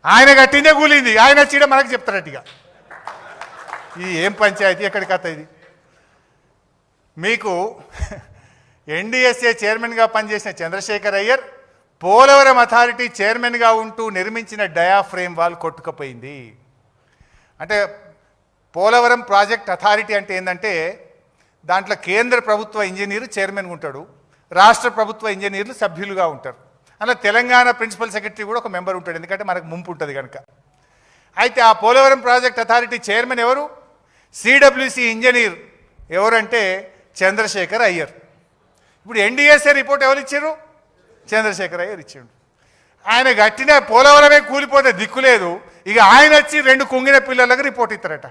ఆయన కట్టిందే కూలింది, ఆయన వచ్చి మనకు చెప్తారట్టుగా. ఇది ఏం పంచాయతీ, ఎక్కడి కథ ఇది? మీకు NDSA చైర్మన్గా పనిచేసిన చంద్రశేఖర్ అయ్యర్ పోలవరం అథారిటీ చైర్మన్గా ఉంటూ నిర్మించిన డయాఫ్రేమ్ వాల్ కొట్టుకుపోయింది. అంటే పోలవరం ప్రాజెక్ట్ అథారిటీ అంటే ఏంటంటే దాంట్లో కేంద్ర ప్రభుత్వ ఇంజనీరు చైర్మన్గా ఉంటాడు, రాష్ట్ర ప్రభుత్వ ఇంజనీర్లు సభ్యులుగా ఉంటారు. అలా తెలంగాణ ప్రిన్సిపల్ సెక్రటరీ కూడా ఒక మెంబర్ ఉంటాడు, ఎందుకంటే మనకు ముంపు ఉంటుంది కనుక. అయితే ఆ పోలవరం ప్రాజెక్ట్ అథారిటీ చైర్మన్ ఎవరు? CWC ఇంజనీర్ ఎవరంటే చంద్రశేఖర్ అయ్యర్. ఇప్పుడు NDSA రిపోర్ట్ ఎవరు ఇచ్చారు? చంద్రశేఖర్ అయ్యర్ ఇచ్చాడు. ఆయన గట్టిన పోలవరమే కూలిపోతే దిక్కులేదు, ఇక ఆయన వచ్చి 2 కుంగిన పిల్లలకు రిపోర్ట్ ఇస్తారట.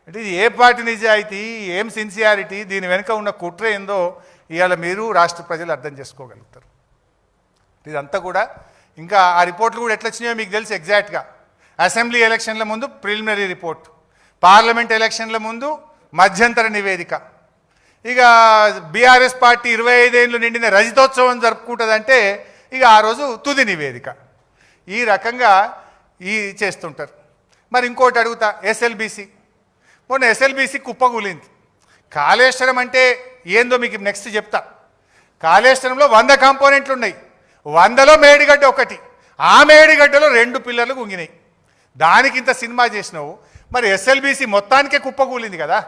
అంటే ఇది ఏ పార్టీ నిజాయితీ, ఏం సిన్సియారిటీ, దీని వెనుక ఉన్న కుట్ర ఏందో ఇవాళ మీరు రాష్ట్ర ప్రజలు అర్థం చేసుకోగలుగుతారు. ఇదంతా కూడా ఇంకా ఆ రిపోర్ట్లు కూడా ఎట్లా వచ్చినాయో మీకు తెలుసు ఎగ్జాక్ట్గా. అసెంబ్లీ ఎలక్షన్ల ముందు ప్రిలిమినరీ రిపోర్ట్, పార్లమెంట్ ఎలక్షన్ల ముందు మధ్యంతర నివేదిక. ఇక బీఆర్ఎస్ పార్టీ 25 ఏళ్ళు నిండిన రజతోత్సవం జరుపుకుంటుందంటే ఇక ఆ రోజు తుది నివేదిక. ఈ రకంగా చేస్తుంటారు. మరి ఇంకోటి అడుగుతా, SLBC. మొన్న SLBC కుప్పకూలింది. కాళేశ్వరం అంటే ఏందో మీకు నెక్స్ట్ చెప్తా. కాళేశ్వరంలో 100 కాంపోనెంట్లు ఉన్నాయి, 100లో మేడిగడ్డ ఒకటి. ఆ మేడిగడ్డలో 2 పిల్లర్లు గుంగినాయి. దానికి ఇంత సినిమా చేసినావు. మరి SLBC మొత్తానికే కుప్పకూలింది కదా,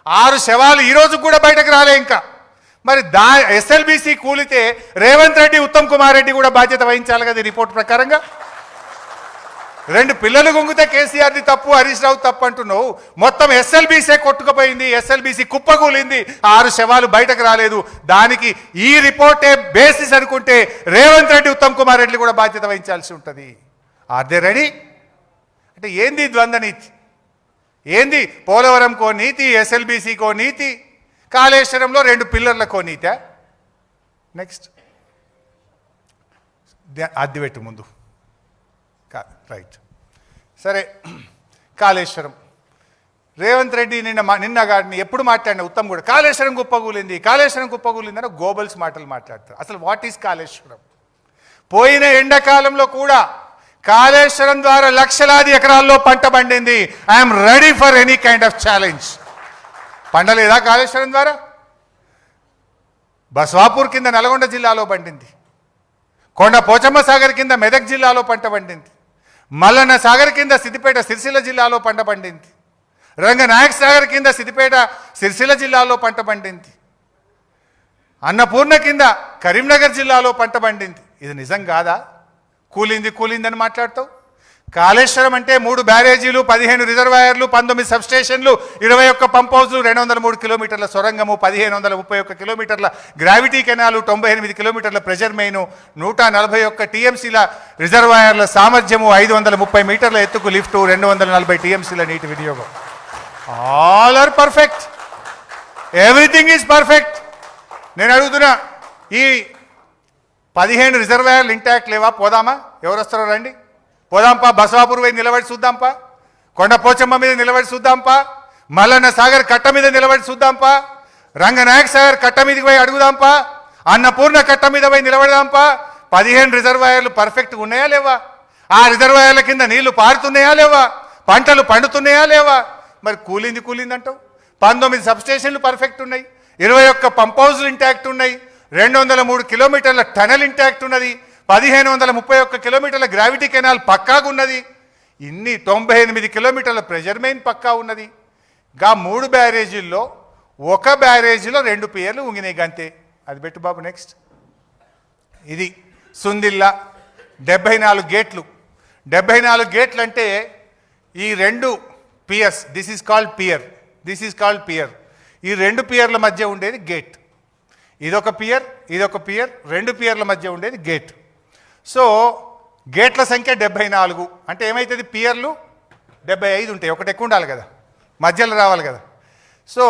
6 శవాలు ఈరోజు కూడా బయటకు రాలే ఇంకా. మరి SLBC కూలితే రేవంత్ రెడ్డి, ఉత్తమ్ కుమార్ రెడ్డి కూడా బాధ్యత వహించాలి కదా ఈ రిపోర్ట్ ప్రకారంగా. 2 పిల్లలు గుంగితే కేసీఆర్ది తప్పు, హరీష్ రావు తప్పు అంటున్నావు. మొత్తం SLBC కొట్టుకుపోయింది, SLBC కుప్పకూలింది, 6 శవాలు బయటకు రాలేదు. దానికి ఈ రిపోర్టే బేసిస్ అనుకుంటే రేవంత్ రెడ్డి, ఉత్తమ్ కుమార్ రెడ్డి కూడా బాధ్యత వహించాల్సి ఉంటుంది. Are they ready? అంటే ఏంది ద్వంద్వ నీతి? ఏంది పోలవరంకో నీతి, SLBCకో నీతి, కాళేశ్వరంలో 2 పిల్లర్లకో నీతా? నెక్స్ట్ అద్దెపెట్టు ముందు రైట్. సరే, కాళేశ్వరం రేవంత్ రెడ్డి నిన్న గారిని ఎప్పుడు మాట్లాడినా ఉత్తమ్ కూడా కాళేశ్వరం కుప్పకూలింది, కాళేశ్వరం కుప్పకూలింది అని గోబల్స్ మాటలు మాట్లాడతారు. అసలు వాట్ ఈస్ కాళేశ్వరం? పోయిన ఎండాకాలంలో కూడా కాళేశ్వరం ద్వారా లక్షలాది ఎకరాల్లో పంట పండింది. I'm ready for any kind of challenge. పండలేదా కాళేశ్వరం ద్వారా? బస్వాపూర్ కింద నల్గొండ జిల్లాలో పండింది, కొండ పోచమ్మ సాగర్ కింద మెదక్ జిల్లాలో పంట పండింది, మల్లన్న సాగర్ కింద సిద్దిపేట సిరిసిల్ల జిల్లాలో పంట పండింది, రంగనాయక్ సాగర్ కింద సిద్దిపేట సిరిసిల్ల జిల్లాలో పంట పండింది, అన్నపూర్ణ కింద కరీంనగర్ జిల్లాలో పంట పండింది. ఇది నిజం కాదా? కూలిందని మాట్లాడతావు. కాళేశ్వరం అంటే 3 బ్యారేజీలు, 15 రిజర్వాయర్లు, 19 సబ్స్టేషన్లు, 21 పంప్ హౌస్లు, 203 కిలోమీటర్ల సొరంగము, 1531 కిలోమీటర్ల గ్రావిటీ కెనాలు, 98 కిలోమీటర్ల ప్రెజర్ మెయిన్, 141 టీఎంసీల రిజర్వాయర్ల సామర్థ్యము, 530 మీటర్ల ఎత్తుకు లిఫ్టు, 240 టీఎంసీల నీటి వినియోగం. All are perfect, everything is perfect. నేను అడుగుతున్నా, ఈ 15 రిజర్వాయర్లు ఇంటాక్ట్ లేవా? పోదామా? ఎవరు వస్తారో రండి, పోదాంపా. బసవాపూర్ పోయి నిలబడి చూద్దాంపా, కొండ పోచమ్మ మీద నిలబడి చూద్దాంపా, మల్లన్న సాగర్ కట్ట మీద నిలబడి చూద్దాంపా, రంగనాయక్ సాగర్ కట్ట మీదకి పోయి అడుగుదాంపా, అన్నపూర్ణ కట్ట మీద పోయి నిలబడదాంపా. 15 రిజర్వాయర్లు పర్ఫెక్ట్గా ఉన్నాయా లేవా? ఆ రిజర్వాయర్ల కింద నీళ్లు పారుతున్నాయా లేవా? పంటలు పండుతున్నాయా లేవా? మరి కూలింది అంటావు. 19 సబ్స్టేషన్లు పర్ఫెక్ట్ ఉన్నాయి, 21 పంప్ హౌస్లు ఇంటాక్ట్ ఉన్నాయి, 203 కిలోమీటర్ల టనల్ ఇంటాక్ట్ ఉన్నది, 1531 కిలోమీటర్ల గ్రావిటీ కెనాల్ పక్కాగా ఉన్నది, ఇన్ని 98 కిలోమీటర్ల ప్రెజర్ మెయిన్ పక్కా ఉన్నది. గా 3 బ్యారేజీల్లో 1 బ్యారేజీలో 2 పియర్లు ఉంగినాయి గంతే. అది పెట్టు బాబు. నెక్స్ట్ ఇది సుందిల్లా 74 గేట్లు. 74 గేట్లు అంటే ఈ 2 piers, this is called pier. This is called pier. ఈ రెండు పియర్ల మధ్య ఉండేది గేట్. ఇదొక పియర్, ఇదొక పియర్, రెండు పియర్ల మధ్య ఉండేది గేట్. సో గేట్ల సంఖ్య 74. అంటే ఏమవుతుంది, పియర్లు 75 ఉంటాయి, ఒకటి ఎక్కువ ఉండాలి కదా, మధ్యలో రావాలి కదా. సో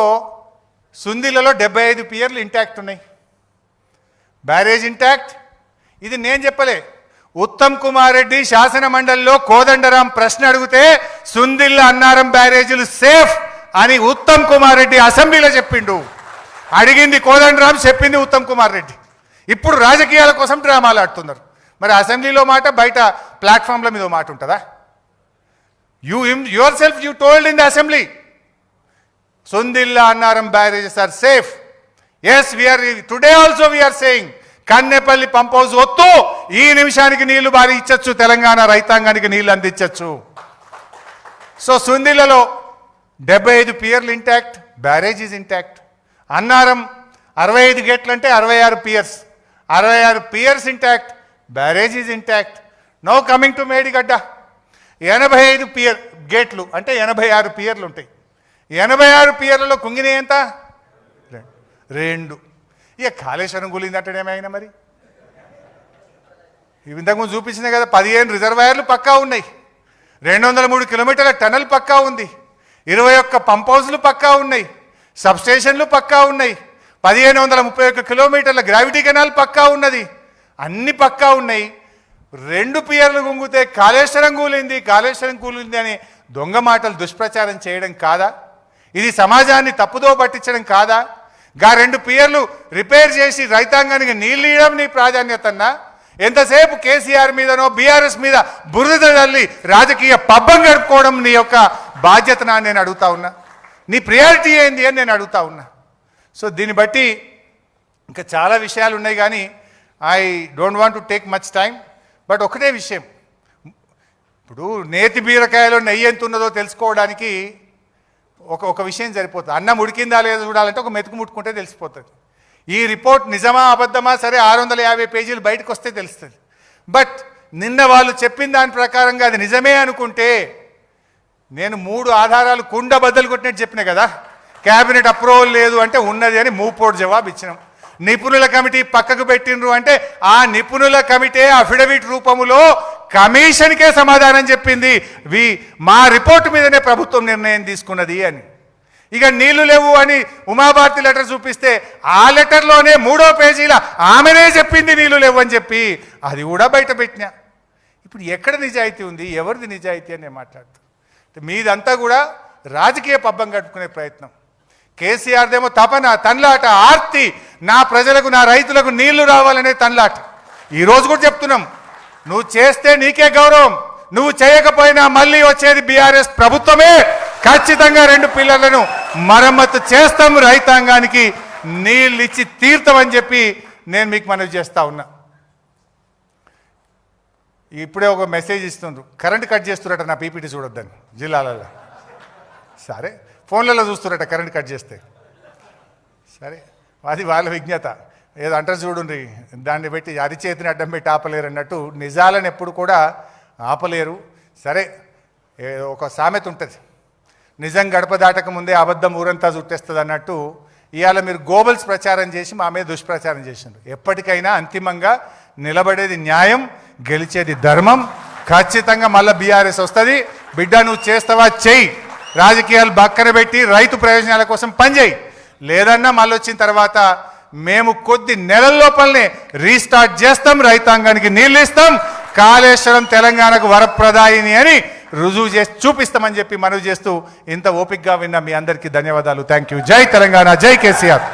సుందిలలో 75 పియర్లు ఇంటాక్ట్ ఉన్నాయి, బ్యారేజ్ ఇంటాక్ట్. ఇది నేను చెప్పలే, ఉత్తమ్ కుమార్ రెడ్డి శాసన మండలిలో కోదండరాం ప్రశ్న అడిగితే సుందిల్ల అన్నారం బ్యారేజీలు సేఫ్ అని ఉత్తమ్ కుమార్ రెడ్డి అసెంబ్లీలో చెప్పిండు. అడిగింది కోదండరాం, చెప్పింది ఉత్తమ్ కుమార్ రెడ్డి. ఇప్పుడు రాజకీయాల కోసం డ్రామాలు ఆడుతున్నారు. మరి అసెంబ్లీలో మాట, బయట ప్లాట్ఫామ్ల మీద మాట ఉంటుందా? Your self you told in the assembly Sundilla Annaram barrages are safe. Yes, we're today also we're saying Kannepalli pump house వద్దు, ఈ నిమిషానికి నీళ్లు బారి ఇచ్చచ్చు, తెలంగాణ రైతాంగానికి నీళ్లు అందించచ్చు. సో సుందిల్లలో 75 పియర్లు intact, barrage is intact. Annaram 65 గేట్లు అంటే 66 piers, 66 piers intact, barrage is intact. No coming to Medigadda 85 pier గేట్లు అంటే 86 పియర్లు ఉంటాయి. 86 పియర్లలో కుంగినే ఎంత? 2. ఇక కాళేశ్వరం కూలిందంటేనేమైనా మరి ఇంతకుముందు చూపించినాయి కదా, 15 రిజర్వాయర్లు పక్కా ఉన్నాయి, 203 కిలోమీటర్ల టనల్ పక్కా ఉంది, 21 పంప్ హౌస్లు పక్కా ఉన్నాయి, సబ్స్టేషన్లు పక్కా ఉన్నాయి, 1531 కిలోమీటర్ల గ్రావిటీ కెనాల్ పక్కా ఉన్నది, అన్ని పక్కా ఉన్నాయి. 2 పియర్లు గుంగితే కాళేశ్వరం కూలింది, కాళేశ్వరం కూలింది అని దొంగ మాటలు దుష్ప్రచారం చేయడం కాదా? ఇది సమాజాన్ని తప్పుదో పట్టించడం కాదా? గా 2 పియర్లు రిపేర్ చేసి రైతాంగానికి నీళ్ళు ఇవ్వడం నీ ప్రాధాన్యతన్నా? ఎంతసేపు కేసీఆర్ మీదనో బీఆర్ఎస్ మీద బురద తల్లి రాజకీయ పబ్బం గడుపుకోవడం నీ యొక్క బాధ్యతనా అని నేను అడుగుతా ఉన్నా. నీ ప్రియారిటీ ఏంది అని నేను అడుగుతా ఉన్నా. సో దీన్ని బట్టి ఇంకా చాలా విషయాలు ఉన్నాయి, కానీ I don't want to take much time. But ఒకటే విషయం, ఇప్పుడు నేతి బీరకాయలో నెయ్యి ఎంత ఉన్నదో తెలుసుకోవడానికి ఒక విషయం సరిపోతుంది. అన్నం ఉడికిందా లేదా చూడాలంటే ఒక మెతుకు ముట్టుకుంటే తెలిసిపోతుంది. ఈ రిపోర్ట్ నిజమా అబద్ధమా సరే 650 పేజీలు బయటకు వస్తే తెలుస్తుంది. బట్ నిన్న వాళ్ళు చెప్పిన దాని ప్రకారంగా అది నిజమే అనుకుంటే, నేను 3 ఆధారాలు కుండ బద్దలు కొట్టినట్టు చెప్పిన కదా, క్యాబినెట్ అప్రూవల్ లేదు అంటే ఉన్నది అని మూపోటు జవాబు ఇచ్చినాం. నిపుణుల కమిటీ పక్కకు పెట్టినరు అంటే ఆ నిపుణుల కమిటీ అఫిడవిట్ రూపములో కమిషన్కే సమాధానం చెప్పింది, మా రిపోర్టు మీదనే ప్రభుత్వం నిర్ణయం తీసుకున్నది అని. ఇక నీళ్లు లేవు అని ఉమాభారతి లెటర్ చూపిస్తే ఆ లెటర్లోనే 3వ పేజీల ఆమెనే చెప్పింది నీళ్లు లేవు అని చెప్పి, అది కూడా బయట పెట్టినా. ఇప్పుడు ఎక్కడ నిజాయితీ ఉంది, ఎవరిది నిజాయితీ అని నేను మాట్లాడుతాను. మీదంతా కూడా రాజకీయ పబ్బం గడుపుకునే ప్రయత్నం. కేసీఆర్దేమో తపన, తన్లాట, ఆర్తి, నా ప్రజలకు నా రైతులకు నీళ్లు రావాలనే తన్లాట. ఈరోజు కూడా చెప్తున్నాం, నువ్వు చేస్తే నీకే గౌరవం, నువ్వు చేయకపోయినా మళ్ళీ వచ్చేది బీఆర్ఎస్ ప్రభుత్వమే. ఖచ్చితంగా 2 పిల్లర్లను మరమ్మతు చేస్తాం, రైతాంగానికి నీళ్ళు ఇచ్చి తీర్థమని చెప్పి నేను మీకు మనవి చేస్తా ఉన్నా. ఇప్పుడే ఒక మెసేజ్ ఇస్తుండ్రు, కరెంట్ కట్ చేస్తురట నా పీపీటీ చూడొద్దని జిల్లాలలో. సరే, ఫోన్లలో చూస్తురట కరెంట్ కట్ చేస్తే. సరే, అది వాళ్ళ విజ్ఞత. ఏదో అంటారు చూడండి, దాన్ని పెట్టి అరిచేతిని అడ్డం పెట్టి ఆపలేరు అన్నట్టు నిజాలను ఎప్పుడు కూడా ఆపలేరు. సరే, ఒక సామెత ఉంటుంది, నిజం గడప దాటక ముందే అబద్ధం ఊరంతా చుట్టేస్తుంది అన్నట్టు. ఇవాళ మీరు గోబల్స్ ప్రచారం చేసి మా మీద దుష్ప్రచారం చేసిండ్రు. ఎప్పటికైనా అంతిమంగా నిలబడేది న్యాయం, గెలిచేది ధర్మం. ఖచ్చితంగా మళ్ళీ బీఆర్ఎస్ వస్తుంది. బిడ్డ నువ్వు చేస్తావా చెయ్యి, రాజకీయాలు పక్కన పెట్టి రైతు ప్రయోజనాల కోసం పనిచేయి. లేదన్నా మళ్ళీ వచ్చిన తర్వాత మేము కొద్ది నెలల లోపలనే రీస్టార్ట్ చేస్తాం, రైతాంగానికి నీళ్ళు ఇస్తాం, కాళేశ్వరం తెలంగాణకు వరప్రదాయిని అని రుజువు చేసి చూపిస్తామని చెప్పి మనవి చేస్తూ ఇంత ఓపికగా విన్న మీ అందరికీ ధన్యవాదాలు. Thank you. జై తెలంగాణ, జై కేసీఆర్.